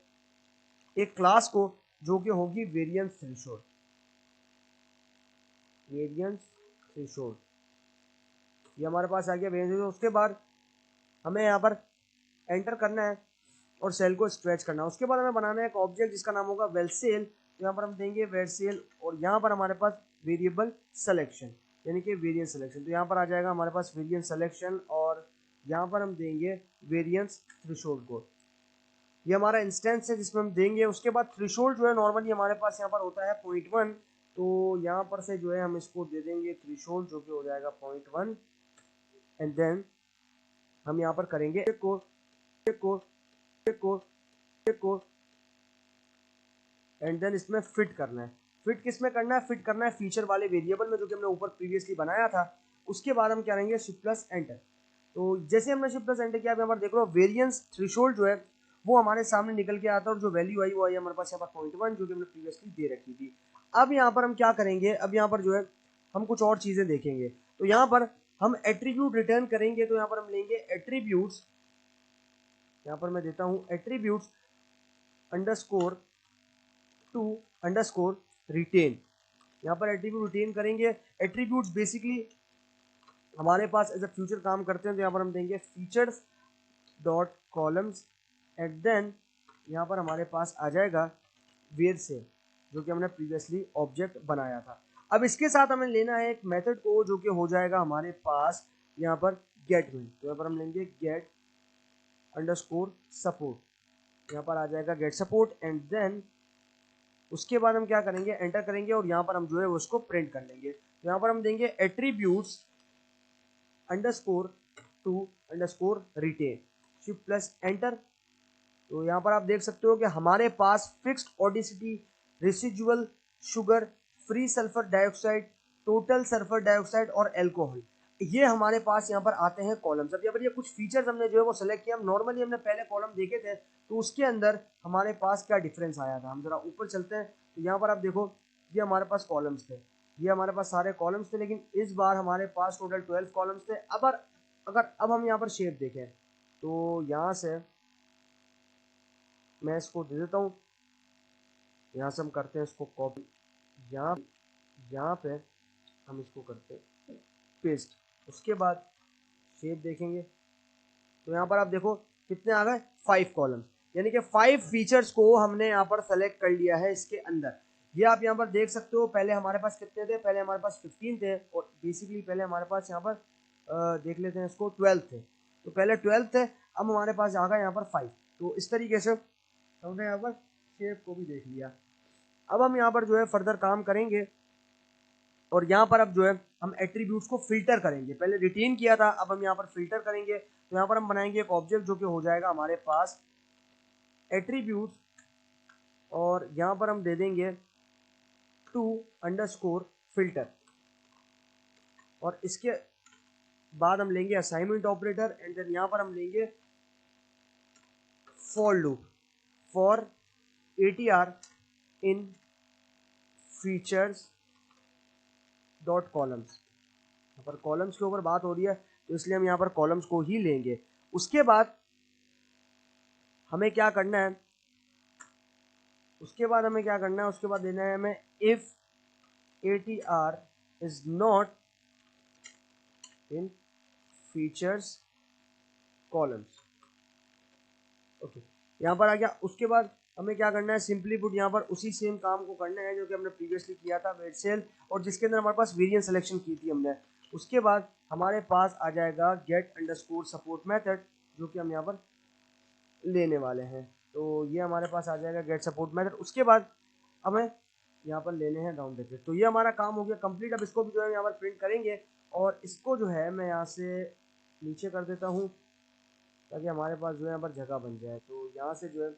एक क्लास को जो कि होगी वेरिएंस थ्रेशोल्ड, ये हमारे पास आ गया वेरिएंस। उसके बाद हमें यहाँ पर एंटर करना है और सेल को स्ट्रेच करना है। उसके बाद हमें बनाना है एक ऑब्जेक्ट जिसका नाम होगा वेलसेल। तो यहाँ पर हम देंगे वेलसेल और यहाँ पर हमारे पास वेरिएबल सिलेक्शन यानी कि वेरिएंस सिलेक्शन। तो यहाँ पर आ जाएगा हमारे पास वेरिएंस सिलेक्शन और यहाँ पर हम देंगे वेरिएंस थ्रेशोल्ड को। ये हमारा इंस्टेंस है जिसमें हम देंगे। उसके बाद थ्रेशोल्ड जो है नॉर्मली हमारे पास यहाँ पर होता है 0.1, तो यहाँ पर से जो है हम इसको दे देंगे थ्रेशोल्ड जो कि हो जाएगा 0.1 एंड देन हम यहाँ पर करेंगे को एंड देन इसमें फिट करना है। फिट किस में करना है? फिट करना है फीचर वाले वेरिएबल में जो कि हमने ऊपर प्रीवियसली बनाया था। उसके बाद हम क्या करेंगे शिफ्ट प्लस एंटर। तो जैसे हमने शिफ्ट प्लस एंटर किया, यहाँ पर देख लो वेरिएंस थ्रेशोल्ड जो है वो हमारे सामने निकल के आता है और जो वैल्यू आई वो आई हमारे पास यहाँ पर 0.1 जो कि हमने प्रीवियसली दे रखी थी। अब यहाँ पर हम क्या करेंगे, अब यहाँ पर जो है हम कुछ और चीजें देखेंगे। तो यहाँ पर हम एट्रीब्यूट रिटर्न करेंगे। तो यहाँ पर हम लेंगे एट्रीब्यूट्स, यहाँ पर मैं देता हूँ attributes underscore to underscore retain. यहाँ पर एट्रीब्यूट रिटेन करेंगे। एट्रीब्यूट्स बेसिकली हमारे पास एज अ फ्यूचर काम करते हैं। तो यहाँ पर हम देंगे features dot columns and then यहाँ पर हमारे पास आ जाएगा वेयर से, जो कि हमने प्रीवियसली ऑब्जेक्ट बनाया था। अब इसके साथ हमें लेना है एक मेथड को जो कि हो जाएगा हमारे पास यहाँ पर गेट में। तो यहाँ पर हम लेंगे गेट अंडरस्कोर सपोर्ट, यहाँ पर आ जाएगा गेट सपोर्ट एंड देन उसके बाद हम क्या करेंगे एंटर करेंगे और यहाँ पर हम जो है उसको प्रिंट कर लेंगे। तो यहाँ पर हम देंगे attributes underscore to underscore retain, shift plus enter. तो यहाँ पर आप देख सकते हो कि हमारे पास fixed acidity, residual sugar, free sulphur dioxide, total sulphur dioxide और एल्कोहल, ये हमारे पास यहाँ पर आते हैं कॉलम्स। अब यहाँ पर ये कुछ फीचर्स हमने जो है वो सिलेक्ट किया। हम नॉर्मली हमने पहले कॉलम देखे थे तो उसके अंदर हमारे पास क्या डिफरेंस आया था। हम जरा ऊपर चलते हैं। तो यहाँ पर आप देखो ये हमारे पास कॉलम्स थे, ये हमारे पास सारे कॉलम्स थे, लेकिन इस बार हमारे पास टोटल 12 कॉलम्स थे। अब हम यहाँ पर शेप देखें तो यहाँ से मैं इसको दे देता हूँ, यहाँ से हम करते हैं इसको कॉपी, यहाँ यहाँ पे हम इसको करते हैं पेस्ट। उसके बाद शेप देखेंगे तो यहाँ पर आप देखो कितने आ गए 5 कॉलम्स, यानी कि 5 फीचर्स को हमने यहाँ पर सेलेक्ट कर लिया है इसके अंदर। ये आप यहाँ पर देख सकते हो। पहले हमारे पास कितने थे, पहले हमारे पास 15 थे और बेसिकली पहले हमारे पास यहाँ पर देख लेते हैं इसको 12 थे। तो पहले 12 थे, अब हमारे पास आ गए यहाँ पर 5। तो इस तरीके से हमने यहाँ पर शेप को भी देख लिया। अब हम यहाँ पर जो है फर्दर काम करेंगे और यहाँ पर अब जो है हम एट्रीब्यूट्स को फिल्टर करेंगे। पहले रिटेन किया था, अब हम यहाँ पर फिल्टर करेंगे। तो यहाँ पर हम बनाएंगे एक ऑब्जेक्ट जो कि हो जाएगा हमारे पास एट्रीब्यूट्स और यहाँ पर हम दे देंगे टू अंडरस्कोर फिल्टर और इसके बाद हम लेंगे असाइनमेंट ऑपरेटर एंड देन यहाँ पर हम लेंगे for loop for ATR in features dot columns. यहाँ पर कॉलम्स के ऊपर बात हो रही है तो इसलिए हम यहाँ पर कॉलम्स को ही लेंगे। उसके बाद हमें क्या करना है, उसके बाद देना है हमें if ATR is not in features columns. Okay, यहाँ पर आ गया। उसके बाद हमें क्या करना है, सिंपली पुट यहाँ पर उसी सेम काम को करना है जो कि हमने प्रीवियसली किया था वेट सेल, और जिसके अंदर हमारे पास वेरिएंस सिलेक्शन की थी हमने। उसके बाद हमारे पास आ जाएगा गेट अंडरस्कोर सपोर्ट मेथड जो कि हम यहाँ पर लेने वाले हैं। तो ये हमारे पास आ जाएगा गेट सपोर्ट मेथड। उसके बाद हमें यहाँ पर लेने हैं डाउन ब्रैकेट। तो ये हमारा काम हो गया कंप्लीट। अब इसको भी जो है यहाँ पर प्रिंट करेंगे और इसको जो है मैं यहाँ से नीचे कर देता हूँ ताकि हमारे पास जो है यहाँ पर जगह बन जाए। तो यहाँ से जो है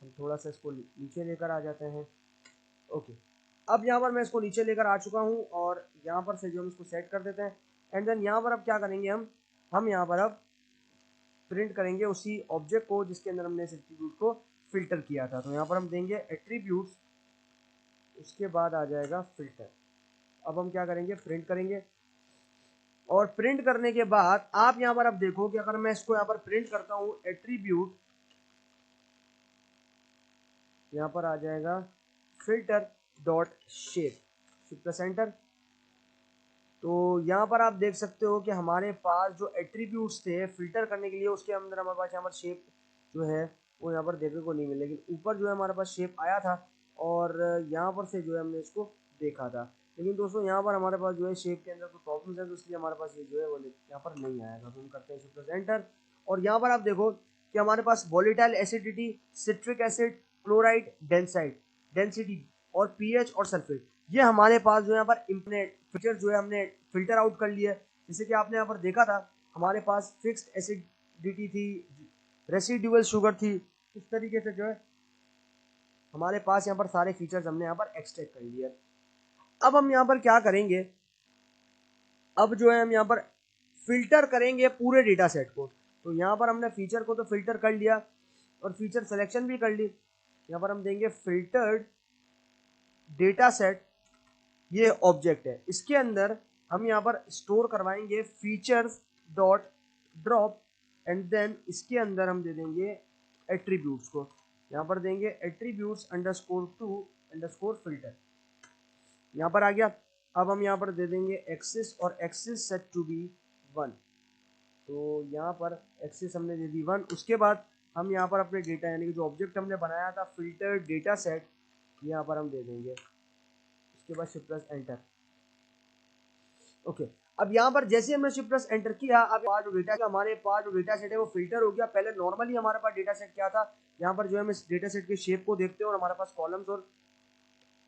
हम थोड़ा सा इसको नीचे लेकर आ जाते हैं। ओके, अब यहाँ पर मैं इसको नीचे लेकर आ चुका हूँ और यहाँ पर से जो हम इसको सेट कर देते हैं एंड देन यहाँ पर अब क्या करेंगे, हम यहाँ पर अब प्रिंट करेंगे उसी ऑब्जेक्ट को जिसके अंदर हमने इस एट्रीब्यूट को फिल्टर किया था। तो यहाँ पर हम देंगे एट्रीब्यूट्स, उसके बाद आ जाएगा फिल्टर। अब हम क्या करेंगे, प्रिंट करेंगे और प्रिंट करने के बाद आप यहाँ पर अब देखो कि अगर मैं इसको यहाँ पर प्रिंट करता हूँ एट्रीब्यूट, यहाँ पर आ जाएगा filter dot shape, shift plus enter. तो यहाँ पर आप देख सकते हो कि हमारे पास जो एट्रीब्यूट्स थे फिल्टर करने के लिए उसके अंदर हमारे पास यहाँ पर शेप जो है वो यहाँ पर देखने को नहीं मिले, लेकिन ऊपर जो है हमारे पास शेप आया था और यहाँ पर से जो है हमने इसको देखा था। लेकिन दोस्तों यहाँ पर हमारे पास जो है शेप के अंदर कोई प्रॉब्लम है तो इसलिए हमारे पास ये जो है वो यहाँ पर नहीं आएगा। तो हम करते हैं शिफ्ट प्लस एंटर और यहाँ पर आप देखो कि हमारे पास volatile acidity, citric acid, chloride, density और पीएच और सल्फेट, ये हमारे पास जो है यहाँ पर इम्प्लीमेंट फीचर जो है हमने फिल्टर आउट कर लिया है। जैसे कि आपने यहाँ पर देखा था हमारे पास फिक्स्ड एसिडिटी थी, रेसिडुअल शुगर थी, इस तरीके से जो है हमारे पास यहाँ पर सारे फीचर्स हमने यहाँ पर एक्सट्रैक्ट कर लिए। अब हम यहाँ पर क्या करेंगे, अब जो है हम यहाँ पर फिल्टर करेंगे पूरे डेटा सेट को। तो यहाँ पर हमने फीचर को तो फिल्टर कर लिया और फीचर सिलेक्शन भी कर ली। यहाँ पर हम देंगे फिल्टर्ड डेटा सेट, ये ऑब्जेक्ट है, इसके अंदर हम यहाँ पर स्टोर करवाएंगे features dot drop and then इसके अंदर हम दे देंगे एट्रीब्यूट्स को। यहाँ पर देंगे attributes underscore to underscore filter, यहाँ पर आ गया। अब हम यहाँ पर दे देंगे एक्सिस और एक्सिस सेट टू बी 1। तो यहाँ पर एक्सिस हमने दे दी 1। उसके बाद हम यहाँ पर अपने डेटा यानी कि जो ऑब्जेक्ट हमने बनाया था फिल्टर डेटा सेट, यहाँ पर हम दे देंगे, उसके बाद शिफ्ट प्लस एंटर। ओके, अब यहाँ पर जैसे हमने शिफ्ट प्लस एंटर किया, अब हमारे पास जो डेटा सेट है वो फिल्टर हो गया। पहले नॉर्मली हमारे पास डेटा सेट क्या था, यहाँ पर जो है हम इस डेटा सेट के शेप को देखते हैं और हमारे पास कॉलम्स और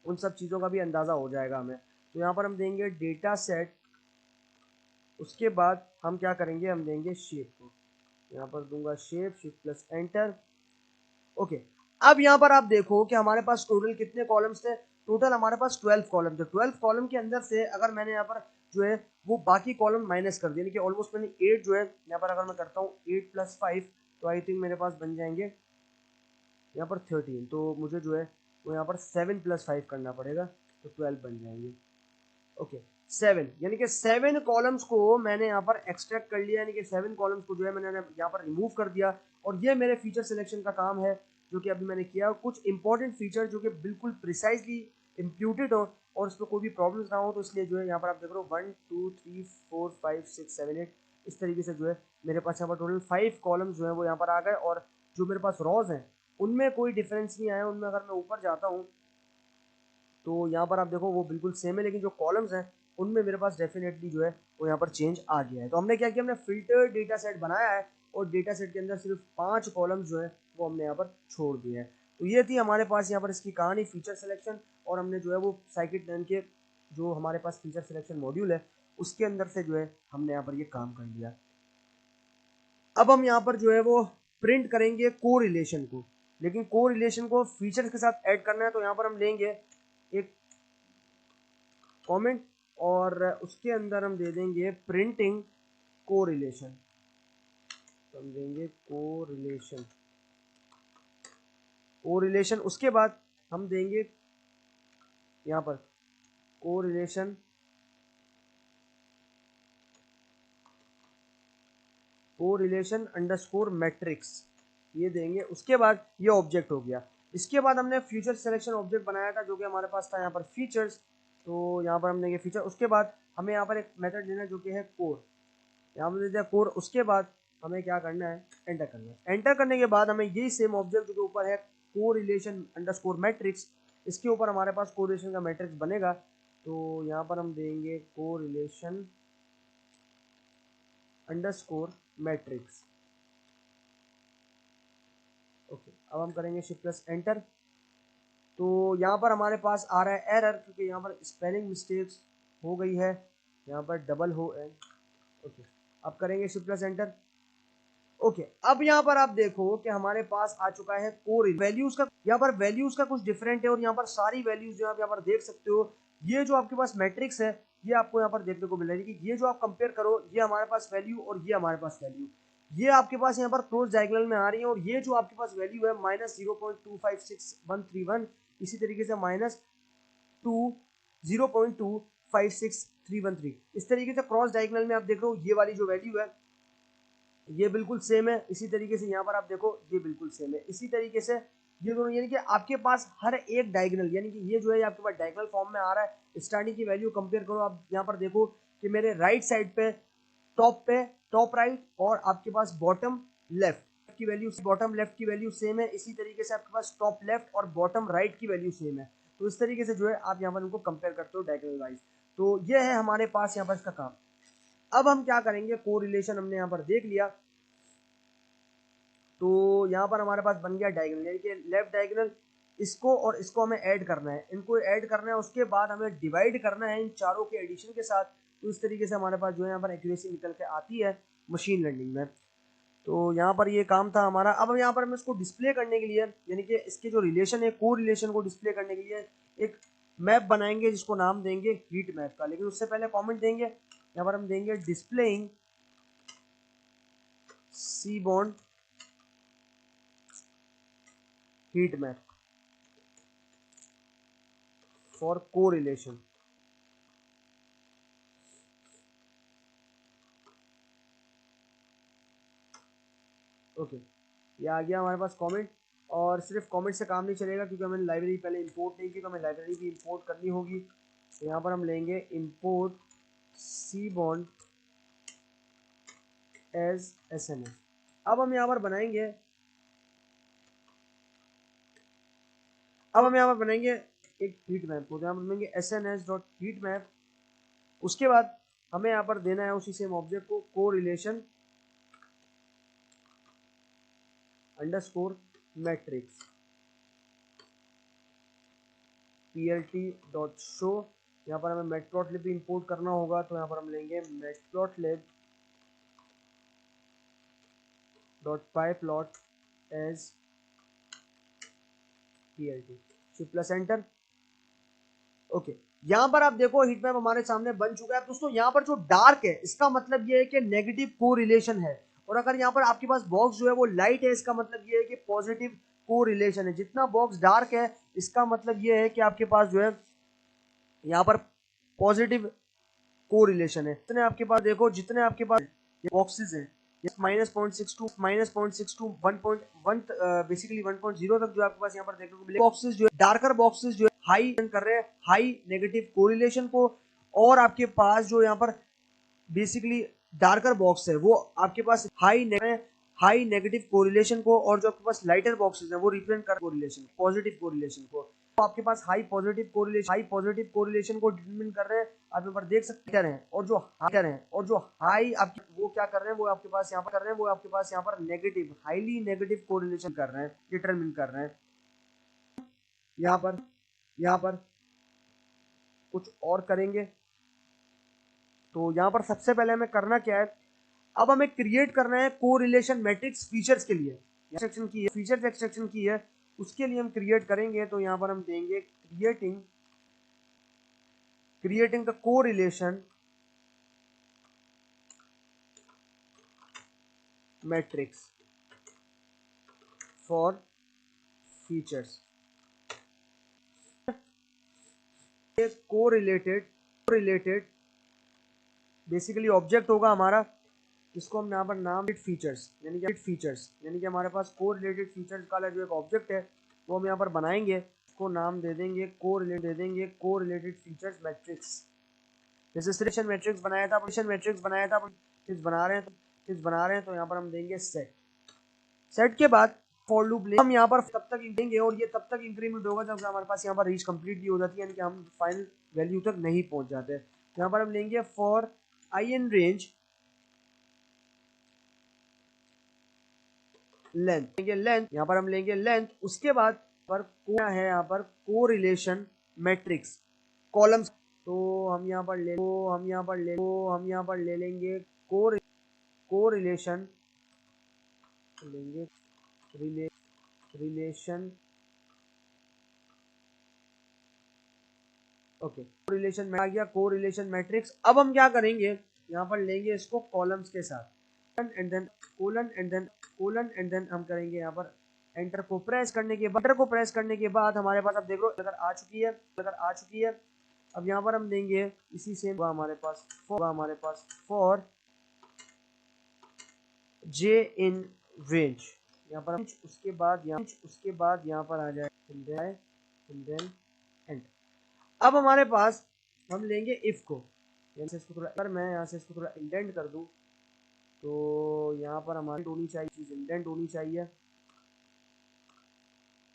उन सब चीज़ों का भी अंदाज़ा हो जाएगा हमें। तो यहाँ पर हम देंगे डेटा सेट, उसके बाद हम क्या करेंगे, हम देंगे शेप को, यहाँ पर दूंगा shape, shift plus enter. Okay, अब यहाँ पर आप देखो कि हमारे पास टोटल कितने कॉलम्स थे, टोटल हमारे पास 12 कॉलम थे। 12 कॉलम के अंदर से अगर मैंने यहाँ पर जो है वो बाकी कॉलम माइनस कर दिया, यानी कि ऑलमोस्ट मैंने 8 जो है यहाँ पर अगर मैं करता हूँ 8 + 5 तो आई थिंक मेरे पास बन जाएंगे यहाँ पर 13। तो मुझे जो है वो यहाँ पर 7 + 5 करना पड़ेगा, तो 12 बन जाएंगे। ओके, 7 यानी कि 7 कॉलम्स को मैंने यहाँ पर एक्सट्रैक्ट कर लिया, यानी कि 7 कॉलम्स को जो है मैंने यहाँ पर रिमूव कर दिया। और ये मेरे फीचर सिलेक्शन का काम है जो कि अभी मैंने किया। कुछ इंपॉर्टेंट फीचर जो कि बिल्कुल प्रिसाइजली इम्प्यूटेड हो और उसमें कोई भी प्रॉब्लम्स ना हो, तो इसलिए जो है यहाँ पर आप देख रहे हो 1 2 3 4 5 6 7 8 इस तरीके से जो है मेरे पास यहाँ पर टोटल 5 कॉलम्स जो है वो यहाँ पर आ गए। और जो मेरे पास रॉज हैं उनमें कोई डिफरेंस नहीं आया, उनमें अगर मैं ऊपर जाता हूँ तो यहाँ पर आप देखो वो बिल्कुल सेम है, लेकिन जो कॉलम्स हैं उनमें मेरे पास डेफिनेटली जो है वो यहाँ पर चेंज आ गया है। तो हमने क्या किया, हमने फिल्टर डेटा सेट बनाया है और डेटा सेट के अंदर सिर्फ 5 कॉलम्स जो है वो हमने यहाँ पर छोड़ दिए हैं। तो ये थी हमारे पास यहाँ पर इसकी कहानी, फीचर सिलेक्शन। और हमने जो है वो scikit-learn के जो हमारे पास फीचर सिलेक्शन मॉड्यूल है उसके अंदर से जो है हमने यहाँ पर ये काम कर लिया। अब हम यहाँ पर जो है वो प्रिंट करेंगे कोरिलेशन को, लेकिन कोरिलेशन को फीचर्स के साथ ऐड करना है। तो यहाँ पर हम लेंगे एक कमेंट और उसके अंदर हम दे देंगे प्रिंटिंग कोरिलेशन। तो हम देंगे कोरिलेशन, कोरिलेशन। उसके बाद हम देंगे यहाँ पर कोरिलेशन, कोरिलेशन अंडरस्कोर मैट्रिक्स, ये देंगे। उसके बाद ये ऑब्जेक्ट हो गया। इसके बाद हमने फीचर सिलेक्शन ऑब्जेक्ट बनाया था जो कि हमारे पास था यहाँ पर फीचर्स। तो यहाँ पर हम देंगे फीचर। उसके बाद हमें यहाँ पर एक मेथड देना है जो कि है कोर, यहाँ पर दे दिया कोर। उसके बाद हमें क्या करना है, एंटर करना है। एंटर करने के बाद हमें यही सेम ऑब्जेक्ट जो के ऊपर है कोरिलेशन अंडरस्कोर मैट्रिक्स, इसके ऊपर हमारे पास कोरिलेशन का मैट्रिक्स बनेगा। तो यहाँ पर हम देंगे कोरिलेशन अंडरस्कोर मैट्रिक्स। ओके, अब हम करेंगे शिफ्ट प्लस एंटर। तो यहाँ पर हमारे पास आ रहा है एरर क्योंकि यहाँ पर स्पेलिंग मिस्टेक्स हो गई है, यहाँ पर डबल हो है। ओके, अब करेंगे शिफ्ट प्लस एंटर। ओके, अब यहाँ पर आप देखो कि हमारे पास आ चुका है कोर वैल्यूज का। यहाँ पर वैल्यूज का कुछ डिफरेंट है और यहाँ पर सारी वैल्यूज जो आप यहाँ पर देख सकते हो, ये जो आपके पास मैट्रिक्स है ये आपको यहाँ पर देखने को मिल रहा है कि ये जो आप कंपेयर करो, ये हमारे पास वैल्यू और ये हमारे पास वैल्यू, ये आपके पास यहाँ पर क्रॉस डायगोनल में आ रही है। और ये जो आपके पास वैल्यू है -0.256131, इसी तरीके से -0.256313, इस तरीके से क्रॉस डायगोनल में आप देख रहे हो ये वाली जो वैल्यू है ये बिल्कुल सेम है। इसी तरीके से यहाँ पर आप देखो ये बिल्कुल सेम है। इसी तरीके से ये दोनों, यानी कि आपके पास हर एक डायगोनल, यानी कि ये जो है आपके पास डायगोनल फॉर्म में आ रहा है। स्टार्टिंग की वैल्यू कंपेयर करो, आप यहाँ पर देखो कि मेरे राइट साइड पे टॉप राइट और आपके पास बॉटम लेफ्ट की वैल्यू, बॉटम लेफ्ट की वैल्यू सेम है। इसी तरीके से आपके पास टॉप लेफ्ट और बॉटम राइट की वैल्यू सेम है। तो इस तरीके से जो है आप यहाँ पर उनको कंपेयर करते हो डायगोनल वाइज। तो ये है हमारे पास यहाँ पर इसका काम। अब हम क्या करेंगे, कोरिलेशन हमने यहाँ पर देख लिया। तो यहाँ पर हमारे पास बन गया डायगोनल, यानी कि लेफ्ट डायगोनल इसको और इसको हमें ऐड करना है, इनको ऐड करना है, उसके बाद हमें डिवाइड करना है इन चारों के एडिशन के साथ। तो इस तरीके से हमारे पास जो है यहाँ पर एक्यूरेसी निकल के आती है मशीन लर्निंग में। तो यहाँ पर ये काम था हमारा। अब यहाँ पर हम इसको डिस्प्ले करने के लिए, यानी कि इसके जो रिलेशन है, को रिलेशन को डिस्प्ले करने के लिए एक मैप बनाएंगे जिसको नाम देंगे हीट मैप का। लेकिन उससे पहले कमेंट देंगे, यहाँ पर हम देंगे displaying seaborn heat map for correlation. Okay, ये आ गया हमारे पास कमेंट। और सिर्फ कमेंट से काम नहीं चलेगा, क्योंकि हमें लाइब्रेरी पहले इंपोर्ट नहीं की, तो हमें लाइब्रेरी भी इंपोर्ट करनी होगी। तो यहाँ पर हम लेंगे इंपोर्ट सीबॉन्ड एज एसएनएस। अब हम यहाँ पर बनाएंगे एक हीट मैप को। यहाँ पर बनाएंगे sns.heatmap। उसके बाद हमें यहाँ पर देना है उसी सेम ऑब्जेक्ट को कोरिलेशन अंडरस्कोर मैट्रिक्स plt.show। यहाँ पर हमें मैटप्लॉटलिब भी इंपोर्ट करना होगा, तो यहाँ पर हम लेंगे matplotlib.pyplot as plt plus enter. Okay, यहाँ पर आप देखो हीट मैप हमारे सामने बन चुका है। दोस्तों यहाँ पर जो डार्क है इसका मतलब ये है कि नेगेटिव कोरिलेशन है, और अगर यहाँ पर आपके पास बॉक्स जो है वो लाइट है, इसका मतलब ये है कि पॉजिटिव कोरिलेशन है। जितना बॉक्स डार्क है इसका मतलब ये है कि आपके पास जो है यहाँ पर पॉजिटिव कोरिलेशन है। जितने आपके पास देखो, जितने आपके पास बॉक्सेस हैं, -0.62 -0.62 1.1 बेसिकली 1.0 तक जो आपके पास यहाँ पर देखने को मिले बॉक्सेस जो है, डार्कर बॉक्सेस जो है हाई कर रहे हैं हाई नेगेटिव कोरिलेशन को, और आपके पास जो यहाँ पर बेसिकली डार्कर बॉक्स है वो आपके पास हाई नेगेटिव कोरिलेशन को, और जो आपके पास लाइटर बॉक्सेस है वो रिप्रेजेंट कर कोरिलेशन पॉजिटिव कोरिलेशन को। तो आपके पास हाई पॉजिटिव कोरिलेशन को डिटरमाइन कर रहे हैं। आप यहाँ पर देख सकते हैं, और जो हाई आपके वो क्या कर रहे हैं, वो आपके पास यहाँ पर कर रहे हैं, वो आपके पास यहाँ पर नेगेटिव हाईली नेगेटिव कोरिलेशन कर रहे हैं, डिटरमाइन कर रहे हैं। यहाँ पर कुछ और करेंगे। तो यहाँ पर सबसे पहले हमें करना क्या है, अब हमें क्रिएट करना है कोरिलेशन मैट्रिक्स फीचर्स के लिए। फीचर्स एक्सट्रैक्शन की है, उसके लिए हम क्रिएट करेंगे। तो यहाँ पर हम देंगे creating the correlation matrix for features. Correlated basically object होगा हमारा, जिसको हम यहाँ पर नाम फीचर्स यानी कि हमारे पास कोरिलेटेड फीचर्स का जो एक ऑब्जेक्ट है वो हम यहाँ पर बनाएंगे। इसको नाम दे देंगे कोरिलेटेड फीचर्स मैट्रिक्स। जैसे सिलेक्शन मैट्रिक्स बनाया था, इस बना रहे हैं तो यहाँ पर हम देंगे सेट के बाद फॉर लूप हम यहाँ पर तब तक देंगे, और ये तब तक इंक्रीमेंट होगा जब हमारे पास यहाँ पर रीच कंप्लीट भी हो जाती है, यानी कि हम फाइनल वैल्यू तक नहीं पहुंच जाते। यहाँ पर हम लेंगे for I in range length, यहाँ पर हम लेंगे लेंथ। उसके बाद पर क्या है, यहाँ पर कोरिलेशन मैट्रिक्स कॉलम्स। तो हम यहाँ पर ले लेंगे कोरिलेशन लेंगे रिलेशन ओके, कोरिलेशन में आ गया कोरिलेशन मैट्रिक्स। अब हम क्या करेंगे, यहाँ पर लेंगे इसको कॉलम्स के साथ एंड देन कोलन हम करेंगे यहाँ पर एंटर को प्रेस करने के बाद हमारे पास अब देख लो अगर आ चुकी है। अब यहाँ पर हम देंगे इसी से हमारे पास फॉर जे इन रेंज। यहाँ पर उसके बाद यहाँ पर आ जाए एंड। अब हमारे पास हम लेंगे इफ को, इसको थोड़ा, अगर मैं यहाँ से इसको थोड़ा इंडेंट कर दूं तो यहाँ पर हमारी चीज इंडेंट होनी चाहिए।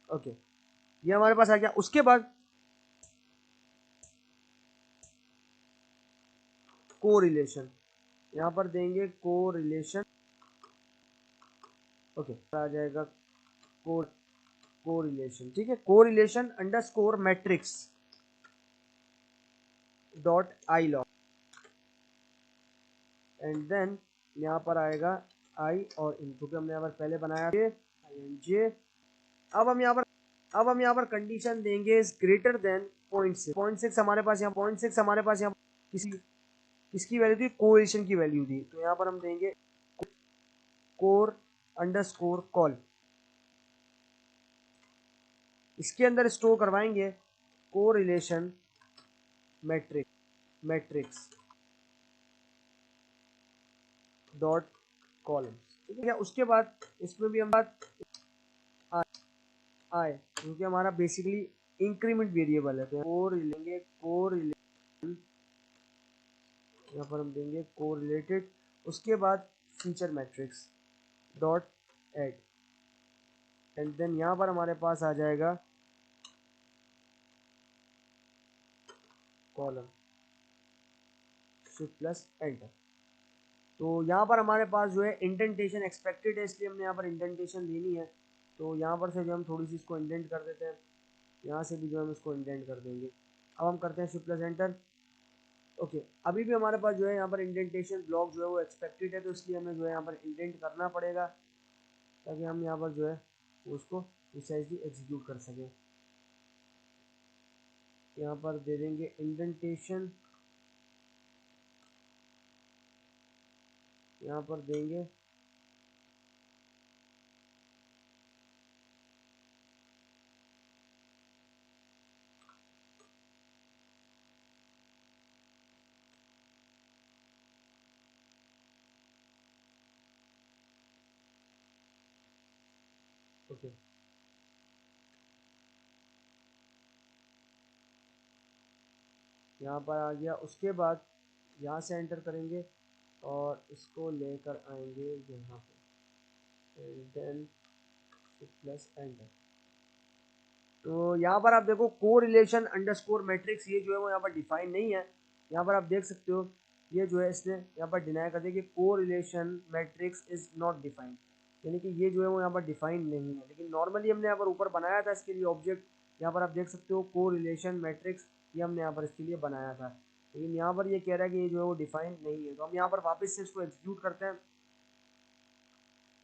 ओके, ये हमारे पास आ गया। उसके बाद कोरिलेशन, यहाँ पर देंगे कोरिलेशन। ओके, आ जाएगा कोरिलेशन, ठीक है, correlation underscore matrix dot iloc, and then यहाँ पर आएगा आई और इन, क्योंकि हमने यहाँ पर पहले बनाया जे आई एन जे। अब हम यहाँ पर कंडीशन देंगे इज ग्रेटर देन 0.6। 0.6 हमारे पास यहाँ, 0.6 हमारे पास यहाँ किसकी वैल्यू थी, कोरिलेशन की वैल्यू थी, तो यहाँ पर हम देंगे कोर अंडरस्कोर कॉल, इसके अंदर स्टोर करवाएंगे कोरिलेशन मैट्रिक्स डॉट कॉलम्स, ठीक है। उसके बाद इसमें भी हम बात आए, क्योंकि हमारा बेसिकली इंक्रीमेंट वेरिएबल है, तो कोरिलेंगे कोरिलेशन, यहाँ पर हम देंगे कोरिलेटेड, उसके बाद feature matrix dot add, and then यहाँ पर हमारे पास आ जाएगा कॉलम शिफ्ट प्लस एंटर। तो यहाँ पर हमारे पास जो है इंडेंटेशन एक्सपेक्टेड है, इसलिए हमने यहाँ पर इंडेंटेशन लेनी है, तो यहाँ पर से जो हम थोड़ी सी इसको इंडेंट कर देते हैं, यहाँ से भी जो हम इसको इंडेंट कर देंगे। अब हम करते हैं शिफ्ट प्लस एंटर। ओके, अभी भी हमारे पास जो है यहाँ पर इंडेंटेशन ब्लॉक जो है वो एक्सपेक्टेड है, तो इसलिए हमें जो है यहाँ पर इंडेंट करना पड़ेगा, ताकि हम यहाँ पर जो है उसको प्रिसाइजली एग्जीक्यूट कर सकें। यहाँ पर दे देंगे इंडेंटेशन, यहाँ पर देंगे ओके, यहाँ पर आ गया। उसके बाद यहाँ से एंटर करेंगे और इसको लेकर आएंगे यहाँ पे, एंड देन प्लस एंटर। तो यहाँ पर आप देखो कोरिलेशन अंडरस्कोर मैट्रिक्स, ये जो है वो यहाँ पर डिफाइन नहीं है। यहाँ पर आप देख सकते हो ये जो है इसने यहाँ पर डिनाई कर दिया कि correlation matrix is not defined, यानी कि ये जो है वो यहाँ पर डिफाइन नहीं है। लेकिन नॉर्मली हमने यहाँ पर ऊपर बनाया था इसके लिए ऑब्जेक्ट, यहाँ पर आप देख सकते हो कोरिलेशन मैट्रिक्स, ये हमने यहाँ पर इसके लिए बनाया था, लेकिन यहाँ पर ये कह रहा है कि ये जो है वो डिफाइन नहीं है। तो हम यहाँ पर वापस से इसको एग्जीक्यूट करते हैं,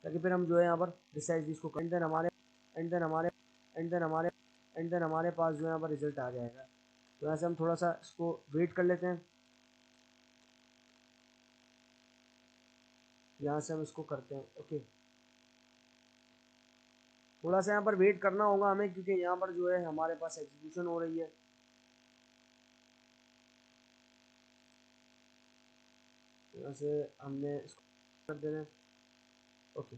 ताकि फिर हम जो है यहाँ पर प्रिसाइजली इसको एंड देन हमारे एंड देन हमारे एंड देन हमारे एंड देन हमारे पास जो है यहाँ पर रिजल्ट आ जाएगा। तो यहाँ से हम थोड़ा सा इसको वेट कर लेते हैं, यहाँ से हम इसको करते हैं। ओके, थोड़ा सा यहाँ पर वेट करना होगा हमें, क्योंकि यहाँ पर जो है हमारे पास एग्जीक्यूशन हो रही है। यहाँ से हमने इसको कर देना है। ओके,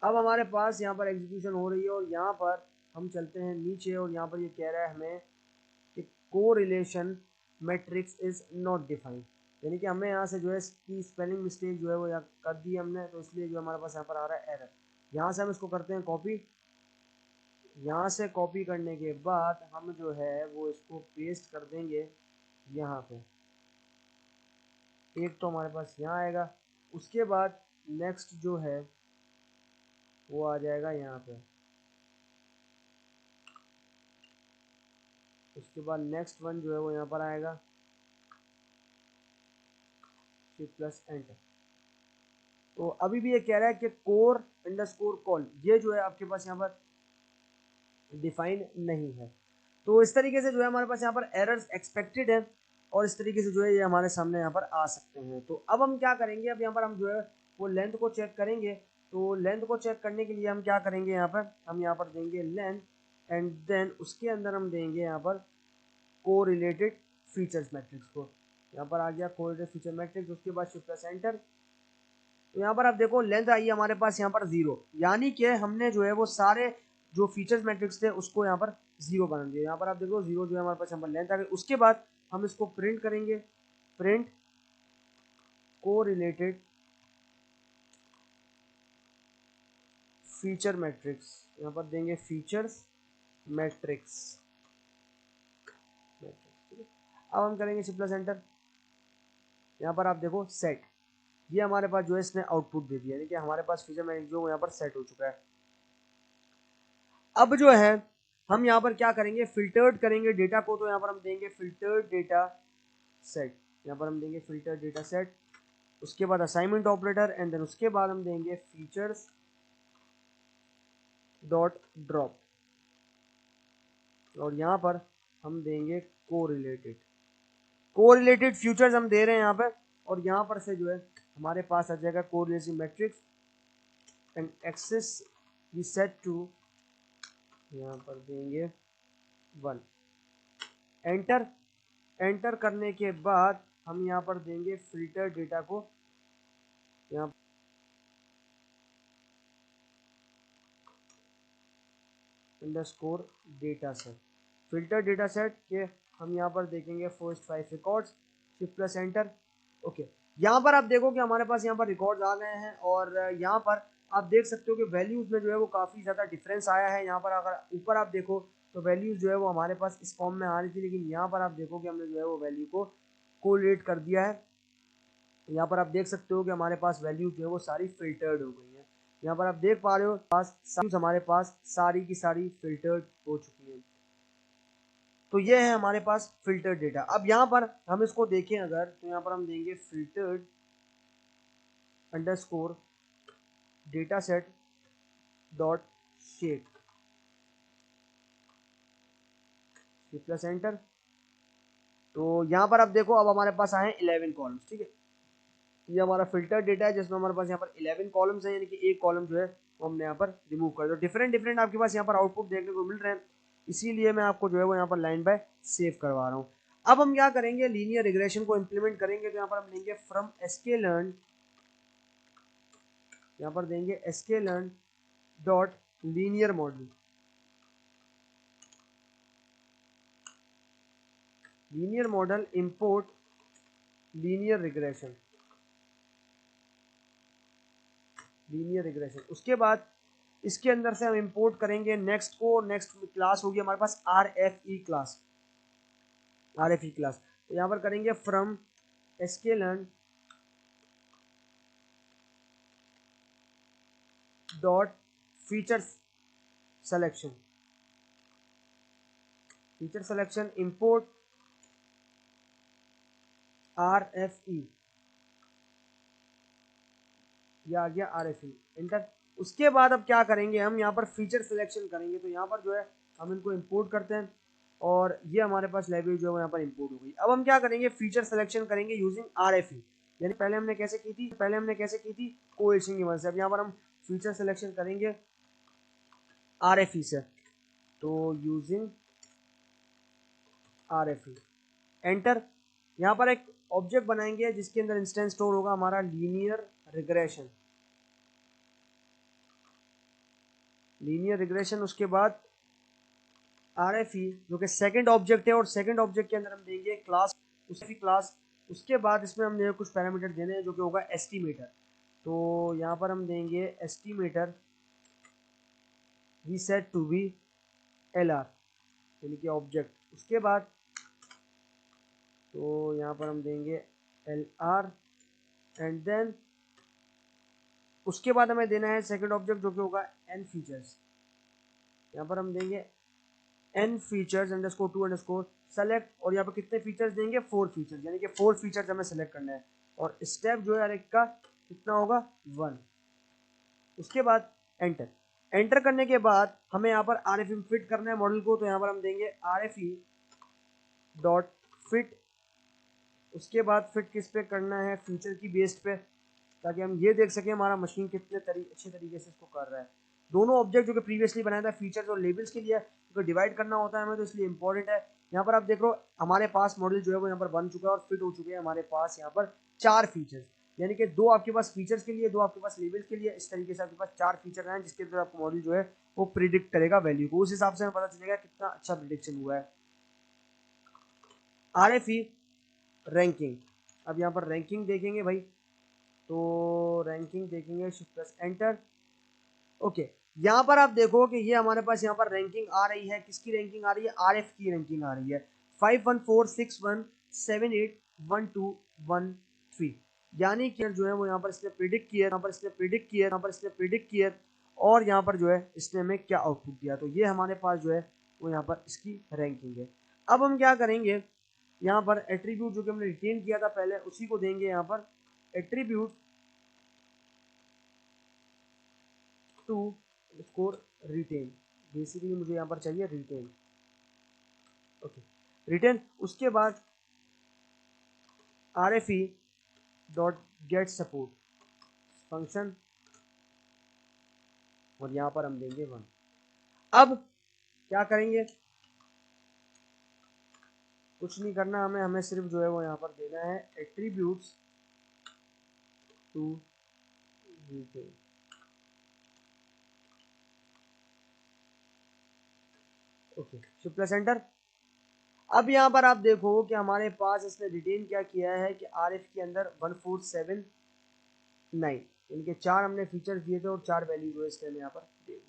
अब हमारे पास यहाँ पर एग्जीक्यूशन हो रही है, और यहाँ पर हम चलते हैं नीचे, और यहाँ पर ये कह रहा है हमें कि correlation matrix is not defined, यानी कि हमें यहाँ से जो है इसकी स्पेलिंग मिस्टेक जो है वो यहाँ कर दी हमने, तो इसलिए जो हमारे पास यहाँ पर आ रहा है एरर। यहाँ से हम इसको करते हैं कॉपी, यहाँ से कॉपी करने के बाद हम जो है वो इसको पेस्ट कर देंगे यहाँ पे, एक तो हमारे पास यहाँ आएगा। उसके बाद नेक्स्ट जो है वो आ जाएगा यहाँ पे, उसके बाद नेक्स्ट वन जो है वो यहाँ पर आएगा, शिफ्ट प्लस एंटर। तो अभी भी ये कह रहा है कि कोर अंडरस्कोर कॉल, ये जो है आपके पास यहाँ पर डिफाइन नहीं है। तो इस तरीके से जो है हमारे पास यहाँ पर एरर्स एक्सपेक्टेड है, और इस तरीके से जो है ये हमारे सामने यहाँ पर आ सकते हैं। तो अब हम क्या करेंगे, अब यहाँ पर हम जो है वो लेंथ को चेक करेंगे। तो लेंथ को चेक करने के लिए हम क्या करेंगे, यहाँ पर हम यहाँ पर देंगे लेंथ, एंड देन उसके अंदर हम देंगे यहाँ पर कोरिलेटेड फीचर्स मैट्रिक्स को। यहाँ पर आ गया कोरिलेटेड फीचर मैट्रिक्स, उसके बाद शिफ्ट प्लस एंटर। तो यहाँ पर आप देखो लेंथ आई हमारे पास यहाँ पर 0, यानी कि हमने जो है वो सारे जो फीचर्स मैट्रिक्स थे उसको यहाँ पर 0 बना दिया। यहाँ पर आप देखो 0 जो है हमारे पास यहाँ पर लेंथ आ गई। उसके बाद हम इसको प्रिंट करेंगे, प्रिंट कोरिलेटेड फीचर मैट्रिक्स, यहाँ पर देंगे फीचर्स मैट्रिक्स। अब हम करेंगे शिफ्ट प्लस एंटर। यहाँ पर आप देखो सेट, ये हमारे पास जो है इसने आउटपुट दे दिया, यानी कि हमारे पास फीचर मैट्रिक्स जो यहाँ पर सेट हो चुका है। अब जो है हम यहाँ पर क्या करेंगे, फिल्टर्ड करेंगे डेटा को, तो यहाँ पर हम देंगे फिल्टर्ड डेटा सेट, यहाँ पर हम देंगे फिल्टर्ड डेटा सेट, उसके बाद असाइनमेंट ऑपरेटर, एंड देन उसके बाद हम देंगे फीचर्स डॉट ड्रॉप, और यहाँ पर हम देंगे कोरिलेटेड फ्यूचर्स हम दे रहे हैं यहाँ पे, और यहाँ पर से जो है हमारे पास आ जाएगा correlation matrix and axis we set to, यहाँ पर देंगे 1, एंटर करने के बाद हम यहाँ पर देंगे फिल्टर डेटा को, यहाँ underscore data set, filter data set के हम यहाँ पर देखेंगे first 5 records, shift plus enter. Okay, यहाँ पर आप देखो कि हमारे पास यहाँ पर रिकॉर्ड्स आ गए हैं, और यहाँ पर आप देख सकते हो कि वैल्यूज में जो है वो काफ़ी ज़्यादा डिफरेंस आया है। यहाँ पर अगर ऊपर आप देखो तो वैल्यूज जो है वो हमारे पास इस फॉर्म में आ रही थी, लेकिन यहाँ पर आप देखो कि हमने जो है वो वैल्यू को कोरिलेट कर दिया है। यहाँ पर आप देख सकते हो कि हमारे पास वैल्यूज जो है वो सारी फिल्टर्ड हो गई हैं। यहाँ पर आप देख पा रहे हो हमारे पास सारी की सारी फिल्टर्ड हो चुकी हैं। तो ये है हमारे पास फिल्टर्ड डेटा। अब यहाँ पर हम इसको देखें अगर, तो यहाँ पर हम देंगे filtered underscore data set dot shape plus enter. तो यहाँ पर आप देखो अब हमारे पास आए 11 कॉलम्स, ठीक है। ये हमारा फिल्टर डेटा है जिसमें हमारे पास यहाँ पर 11 कॉलम्स है, यानी कि एक कॉलम जो है वो हमने यहाँ पर रिमूव कर दिया। तो डिफरेंट आपके पास यहाँ पर आउटपुट देखने को मिल रहे हैं, इसीलिए मैं आपको जो है वो यहाँ पर लाइन बाय सेव करवा रहा हूँ। अब हम क्या करेंगे, लीनियर रिग्रेशन को इम्प्लीमेंट करेंगे। तो यहाँ पर हम लेंगे फ्रॉम sklearn, यहाँ पर देंगे sklearn dot linear model import linear regression, उसके बाद इसके अंदर से हम इंपोर्ट करेंगे नेक्स्ट को। नेक्स्ट क्लास होगी हमारे पास RFE क्लास। तो यहाँ पर करेंगे from sklearn dot feature selection import RFE, ये आ गया RFE, एंटर। उसके बाद अब क्या करेंगे, हम यहाँ पर फीचर सिलेक्शन करेंगे। तो यहाँ पर जो है हम इनको इंपोर्ट करते हैं, और ये हमारे पास लाइब्रेरी जो है यहाँ पर इंपोर्ट हो गई। अब हम क्या करेंगे, फीचर सिलेक्शन करेंगे यूजिंग RFE, यानी पहले हमने कैसे की थी कोएफिशिएंट की मदद से। अब यहाँ पर हम फीचर सिलेक्शन करेंगे RFE से, तो यूजिंग RFE, एंटर। यहाँ पर एक ऑब्जेक्ट बनाएंगे जिसके अंदर इंस्टेंस स्टोर होगा हमारा लीनियर रिग्रेशन। उसके बाद RFE जो कि सेकंड ऑब्जेक्ट है, और सेकंड ऑब्जेक्ट के अंदर हम देंगे क्लास। उसके बाद इसमें हमने कुछ पैरामीटर देने हैं जो कि होगा एस्टिमेटर। तो यहाँ पर हम देंगे estimator we set to be LR, यानी कि ऑब्जेक्ट। उसके बाद तो यहाँ पर हम देंगे LR, एंड देन उसके बाद हमें देना है सेकंड ऑब्जेक्ट जो कि होगा N फीचर्स। यहाँ पर हम देंगे N features underscore to underscore select, और यहाँ पर कितने फीचर्स देंगे, 4 फीचर्स, यानी कि 4 फीचर्स हमें सेलेक्ट करना है, और स्टेप जो है हर एक का कितना होगा 1। उसके बाद एंटर करने के बाद हमें यहाँ पर RFE फिट करना है मॉडल को। तो यहाँ पर हम देंगे RFE डॉट फिट। उसके बाद फिट किस पे करना है, फीचर की बेस्ड पे, ताकि हम ये देख सकें हमारा मशीन कितने अच्छे तरीके से इसको कर रहा है। दोनों ऑब्जेक्ट जो कि प्रीवियसली बनाया था फीचर्स और लेबल्स के लिए, तो डिवाइड करना होता है हमें, तो इसलिए इंपॉर्टेंट है। यहाँ पर आप देख रहे हो हमारे पास मॉडल जो है वो यहाँ पर बन चुका है और फिट हो चुके हैं हमारे पास यहाँ पर 4 फीचर्स, यानी कि 2 आपके पास फीचर्स के लिए, 2 आपके पास लेबल्स के लिए। इस तरीके से आपके पास 4 फीचर हैं जिसके अंदर आपका मॉडल जो है वो प्रिडिक्ट करेगा वैल्यू को। उस हिसाब से हमें पता चलेगा कितना अच्छा प्रिडिक्शन हुआ है। RFE रैंकिंग, अब यहाँ पर रैंकिंग देखेंगे भाई, तो रैंकिंग देखेंगे शिफ्ट प्लस एंटर। ओके, यहाँ पर आप देखो कि ये हमारे पास यहाँ पर रैंकिंग आ रही है, किसकी रैंकिंग आ रही है, RF की रैंकिंग आ रही है 5146178121 3, यानी कि जो है वो यहाँ पर इसने प्रिडिक्ट किया, और यहाँ पर जो है इसने हमें क्या आउटपुट दिया। तो ये हमारे पास जो है वो यहाँ पर इसकी रैंकिंग है। अब हम क्या करेंगे, यहाँ पर एट्रीब्यूट जो कि हमने रिटेन किया था पहले उसी को देंगे यहाँ पर attribute to score retain. Basically मुझे यहाँ पर चाहिए रिटेन, ओके रिटेन। उसके बाद RFE dot get support function और यहाँ पर हम देंगे 1। अब क्या करेंगे, कुछ नहीं करना हमें सिर्फ जो है वो यहाँ पर देना है attributes to retain. Okay shift plus enter. अब यहाँ पर आप देखो कि हमारे पास इसने रिटेन क्या किया है कि RF के अंदर 1479 इनके 4 हमने फीचर्स दिए थे और 4 वैल्यू जो है इसने हमें यहाँ पर दे दी।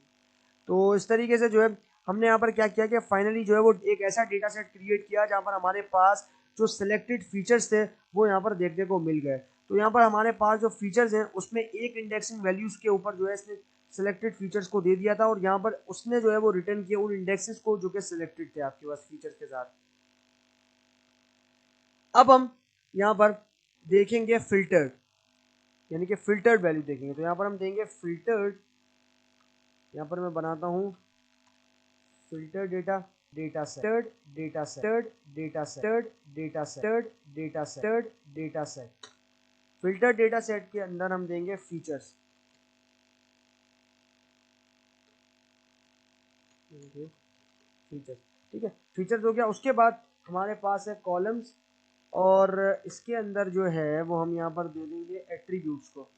तो इस तरीके से जो है हमने यहाँ पर क्या किया कि फाइनली जो है वो एक ऐसा डेटा सेट क्रिएट किया जहाँ पर हमारे पास जो सिलेक्टेड फीचर्स थे वो यहाँ पर देखने को मिल गए। तो यहाँ पर हमारे पास जो फीचर्स हैं उसमें एक इंडेक्सिंग वैल्यूज के ऊपर जो है इसने सिलेक्टेड फीचर्स को दे दिया था और यहाँ पर उसने जो है वो रिटर्न किया उन इंडेक्सेस को जो कि सिलेक्टेड थे आपके पास फीचर्स के साथ। अब हम यहाँ पर देखेंगे फिल्टर्ड, यानी कि फिल्टर्ड वैल्यू देखेंगे। तो यहाँ पर हम देंगे फिल्टर्ड, यहाँ पर मैं बनाता हूँ filter data data set data set data set data set data set data set. Filter data set के अंदर हम देंगे फीचर्स, फीचर्स ठीक है, फीचर्स हो गया। उसके बाद हमारे पास है कॉलम्स और इसके अंदर जो है वो हम यहाँ पर दे देंगे एट्रीब्यूट्स को,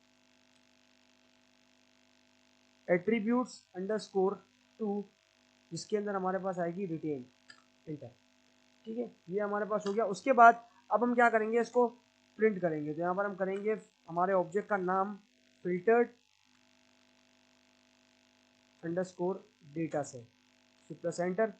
एट्रीब्यूट्स अंडरस्कोर टू, जिसके अंदर हमारे पास आएगी रिटेन इंटर। ठीक है, ये हमारे पास हो गया। उसके बाद अब हम क्या करेंगे, इसको प्रिंट करेंगे। तो यहाँ पर हम करेंगे हमारे ऑब्जेक्ट का नाम filtered underscore data set, shift plus enter.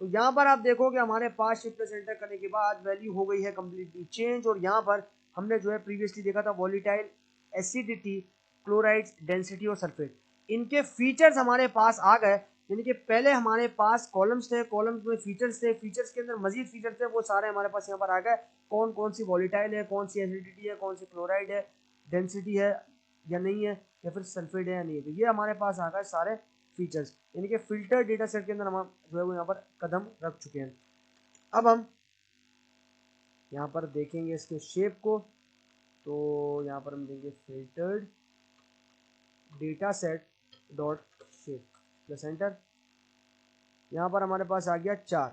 तो यहाँ पर आप देखो कि हमारे पास शिफ्ट प्लस एंटर करने के बाद वैल्यू हो गई है कंप्लीटली चेंज। और यहाँ पर हमने जो है प्रीवियसली देखा था वॉलीटाइल, एसिडिटी, क्लोराइड्स, डेंसिटी और सल्फेट, इनके फीचर्स हमारे पास आ गए। यानी कि पहले हमारे पास कॉलम्स थे, कॉलम्स में फीचर्स थे, फीचर्स के अंदर मजीद फीचर्स थे, वो सारे हमारे पास यहाँ पर आ गए। कौन कौन सी वॉलीटाइल है, कौन सी एसिडिटी है, कौन सी क्लोराइड है, डेंसिटी है या नहीं है, या फिर सल्फेट है या नहीं है। तो ये हमारे पास आ गए सारे फीचर्स, यानी कि फिल्टर डेटा सेट के अंदर हम जो है वो यहाँ पर कदम रख चुके हैं। अब हम यहाँ पर देखेंगे इसके शेप को। तो यहाँ पर हम देंगे filtered data set dot shape plus enter. यहाँ पर हमारे पास आ गया 4,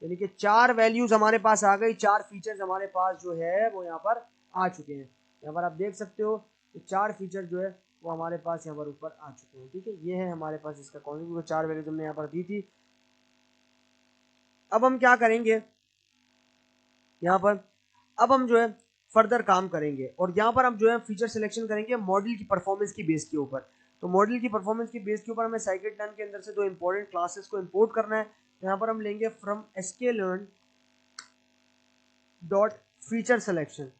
यानी कि 4 वैल्यूज हमारे पास आ गई, 4 फीचर्स हमारे पास जो है वो यहाँ पर आ चुके हैं। यहाँ पर आप देख सकते हो कि 4 फीचर जो है वो हमारे पास यहाँ पर ऊपर आ चुके हैं। ठीक है, ये है हमारे पास इसका कॉन्सेप्ट, 4 वैल्यूज हमने यहाँ पर दी थी। अब हम क्या करेंगे यहाँ पर, अब हम जो है फर्दर काम करेंगे और यहाँ पर हम जो है फीचर सिलेक्शन करेंगे मॉडल की परफॉर्मेंस की बेस के ऊपर। तो मॉडल की परफॉर्मेंस की बेस के ऊपर हमें scikit-learn के अंदर से 2 इंपॉर्टेंट क्लासेस को इंपोर्ट करना है। यहाँ पर हम लेंगे from sklearn dot feature selection,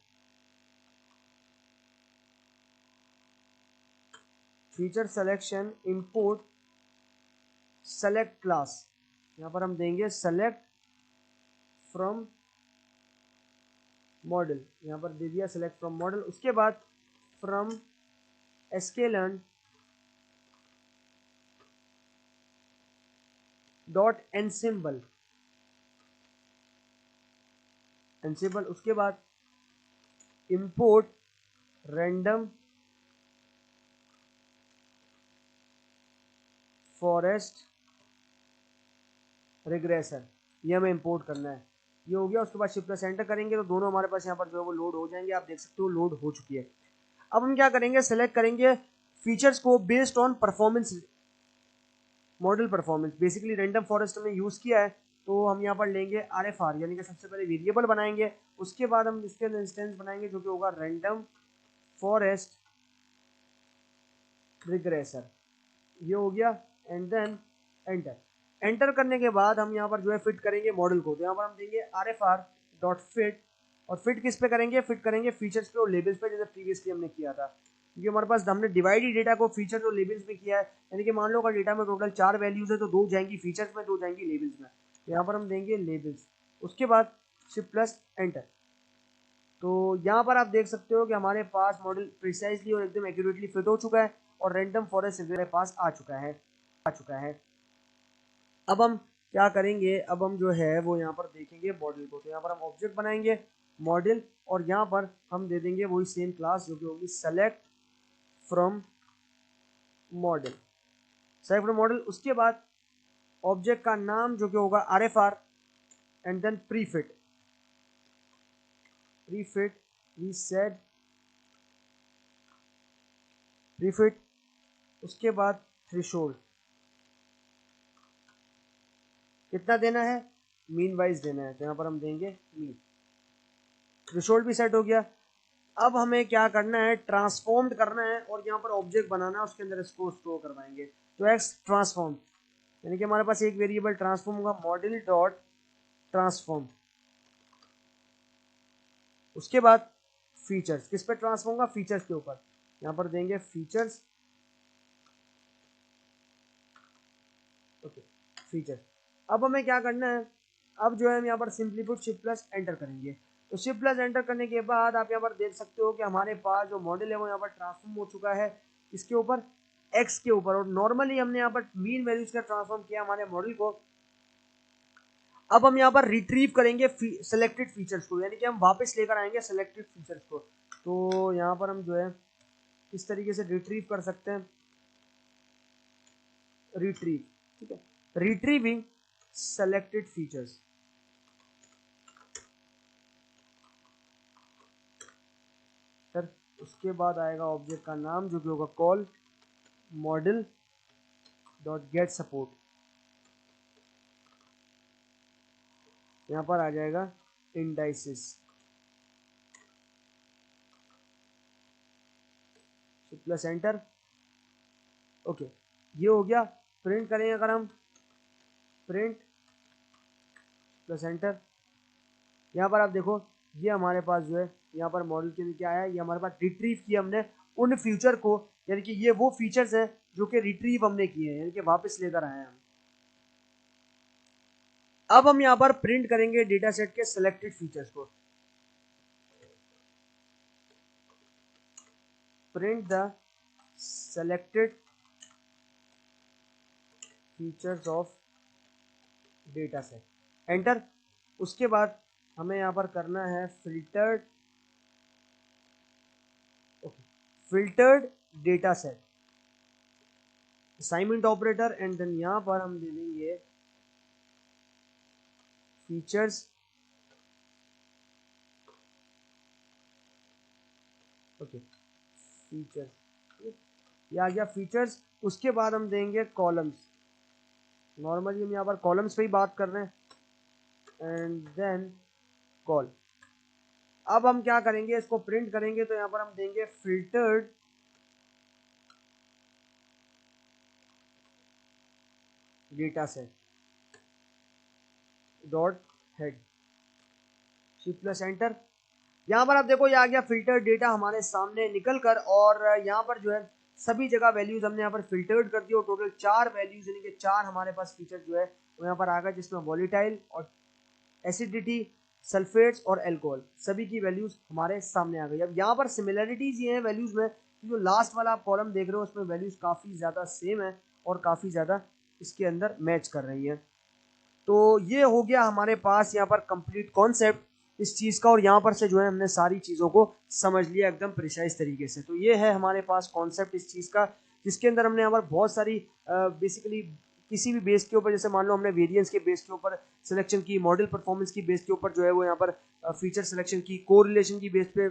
feature selection import select class. यहाँ पर हम देंगे सेलेक्ट फ्रॉम मॉडल, यहाँ पर दे दिया सेलेक्ट फ्रॉम मॉडल। उसके बाद फ्रॉम sklearn डॉट एनसिम्बल, एनसिम्बल। उसके बाद इंपोर्ट रैंडम फॉरेस्ट रिग्रेसर, ये हमें इंपोर्ट करना है। ये हो गया। उसके बाद शिफ्ट प्लस एंटर करेंगे तो दोनों हमारे पास यहाँ पर जो है वो लोड हो जाएंगे। आप देख सकते हो लोड हो चुकी है। अब हम क्या करेंगे, सेलेक्ट करेंगे फीचर्स को based on performance, model performance. Basically random forest में यूज किया है तो हम यहाँ पर लेंगे RFR, यानी कि सबसे पहले वेरिएबल बनाएंगे। उसके बाद हम इसके अंदर इंस्टेंस बनाएंगे जो कि होगा रैंडम फॉरेस्ट रिग्रेसर। ये हो गया एंड देन एंटर। एंटर करने के बाद हम यहाँ पर जो है फिट करेंगे मॉडल को। तो यहाँ पर हम देंगे RFR डॉट फिट, और फिट किस पे करेंगे, फिट करेंगे फीचर्स पे और लेबल्स पे, जैसे प्रीवियसली हमने किया था। क्योंकि हमारे पास हमने डिवाइड ही डेटा को फीचर और लेबल्स में किया है, यानी कि मान लो अगर डेटा में टोटल 4 वैल्यूज है तो 2 जाएंगी फीचर्स में, 2 जाएंगी लेबल्स में। तो यहाँ पर हम देंगे लेबल्स, उसके बाद शिफ्ट प्लस एंटर। तो यहाँ पर आप देख सकते हो कि हमारे पास मॉडल प्रिसाइजली और एकदम एक्यूरेटली फिट हो चुका है और रैंडम फॉरेस्ट हमारे पास आ चुका है। अब हम क्या करेंगे, अब हम जो है वो यहाँ पर देखेंगे मॉडल को। तो यहाँ पर हम ऑब्जेक्ट बनाएंगे मॉडल और यहाँ पर हम दे देंगे वही सेम क्लास जो कि होगी select from model, select from model. उसके बाद ऑब्जेक्ट का नाम जो कि होगा आरएफआर एंड देन प्रीफिट वी सेड प्रीफिट। उसके बाद थ्रेशोल्ड कितना देना है, मीन वाइज देना है, तो यहाँ पर हम देंगे मीन। थ्रेशोल्ड भी सेट हो गया। अब हमें क्या करना है, ट्रांसफॉर्म्ड करना है और यहाँ पर ऑब्जेक्ट बनाना है, उसके अंदर इसको स्टोर करवाएंगे। तो एक्स ट्रांसफॉर्म, यानी कि हमारे पास एक वेरिएबल ट्रांसफॉर्म होगा मॉडल डॉट ट्रांसफॉर्म। उसके बाद फीचर्स, किस पे ट्रांसफॉर्म होगा, फीचर्स के ऊपर। यहाँ पर देंगे फीचर्स, ओके फीचर्स। अब हमें क्या करना है, अब जो है हम यहाँ पर simply put shift plus enter करेंगे। तो शिफ्ट प्लस एंटर करने के बाद आप यहाँ पर देख सकते हो कि हमारे पास जो मॉडल है वो यहाँ पर ट्रांसफॉर्म हो चुका है इसके ऊपर, एक्स के ऊपर। और नॉर्मली हमने यहाँ पर मीन वैल्यूज का ट्रांसफॉर्म किया हमारे मॉडल को। अब हम यहाँ पर रिट्रीव करेंगे सिलेक्टेड फीचर्स को, यानी कि हम वापस लेकर आएंगे सिलेक्टेड फीचर्स को। तो यहाँ पर हम जो है इस तरीके से रिट्रीव कर सकते हैं, रिट्रीव, ठीक है, रिट्रीविंग सेलेक्टेड फीचर्स। सर उसके बाद आएगा ऑब्जेक्ट का नाम जो कि होगा call model dot get support. यहाँ पर आ जाएगा इंडाइसिस, प्लस एंटर, ओके ये हो गया। प्रिंट करेंगे अगर हम, प्रिंट प्लस एंटर, यहाँ पर आप देखो ये हमारे पास जो है यहाँ पर मॉडल के लिए क्या आया, ये हमारे पास रिट्रीव किया हमने उन फ्यूचर को, यानी कि ये वो फीचर्स हैं जो कि रिट्रीव हमने किए हैं, यानी कि वापस लेकर आए हैं हम। अब हम यहाँ पर प्रिंट करेंगे डेटा सेट के सिलेक्टेड फीचर्स को, print the selected features of data set, enter. उसके बाद हमें यहाँ पर करना है filtered, filtered data set, assignment operator and then यहाँ पर हम दे देंगे फीचर्स, ओके फीचर्स, ये आ गया फीचर्स। उसके बाद हम देंगे कॉलम्स, नॉर्मली हम यहाँ पर कॉलम्स पे ही बात कर रहे हैं, एंड देन कॉल। अब हम क्या करेंगे, इसको प्रिंट करेंगे, तो यहाँ पर हम देंगे filtered data set dot head, shift plus enter. यहाँ पर आप देखो ये आ गया फिल्टर्ड डेटा हमारे सामने निकल कर, और यहाँ पर जो है सभी जगह वैल्यूज हमने यहाँ पर फिल्टर्ड कर दी और टोटल 4 वैल्यूज यानी कि 4 हमारे पास फीचर जो है वो यहाँ पर आ गए, जिसमें वॉलीटाइल और एसिडिटी, सल्फेट्स और एल्कोहल सभी की वैल्यूज हमारे सामने आ गई। अब यहाँ पर सिमिलरिटीज ये है वैल्यूज में, जो लास्ट वाला आप कॉलम देख रहे हो उसमें वैल्यूज काफी ज्यादा सेम है और काफी ज्यादा इसके अंदर मैच कर रही है। तो ये हो गया हमारे पास यहाँ पर कंप्लीट कॉन्सेप्ट इस चीज का, और यहाँ पर से जो है हमने सारी चीजों को समझ लिया एकदम प्रिसाइज तरीके से। तो ये है हमारे पास कॉन्सेप्ट इस चीज का, जिसके अंदर हमने यहाँ पर बहुत सारी बेसिकली किसी भी बेस के ऊपर, जैसे मान लो हमने वेरिएंस के बेस के ऊपर सिलेक्शन की, मॉडल परफॉर्मेंस की बेस के ऊपर जो है वो यहाँ पर फीचर सिलेक्शन की, कोरिलेशन की बेस पे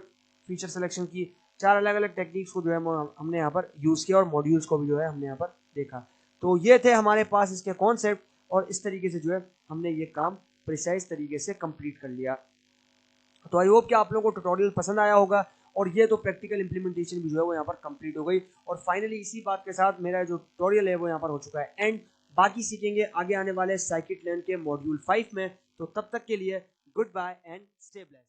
फीचर सिलेक्शन की, 4 अलग अलग टेक्निक्स को जो है हमने यहाँ पर यूज किया और मॉड्यूल्स को भी जो है हमने यहाँ पर देखा। तो ये थे हमारे पास इसके कॉन्सेप्ट, और इस तरीके से जो है हमने ये काम प्रिसाइज तरीके से कंप्लीट कर लिया। तो आई होप कि आप लोगों को ट्यूटोरियल पसंद आया होगा, और ये तो प्रैक्टिकल इंप्लीमेंटेशन भी जो है वो यहाँ पर कंप्लीट हो गई, और फाइनली इसी बात के साथ मेरा जो ट्यूटोरियल है वो यहाँ पर हो चुका है एंड। बाकी सीखेंगे आगे आने वाले साइकिट लर्न के मॉड्यूल 5 में। तो तब तक के लिए good bye and stay blessed.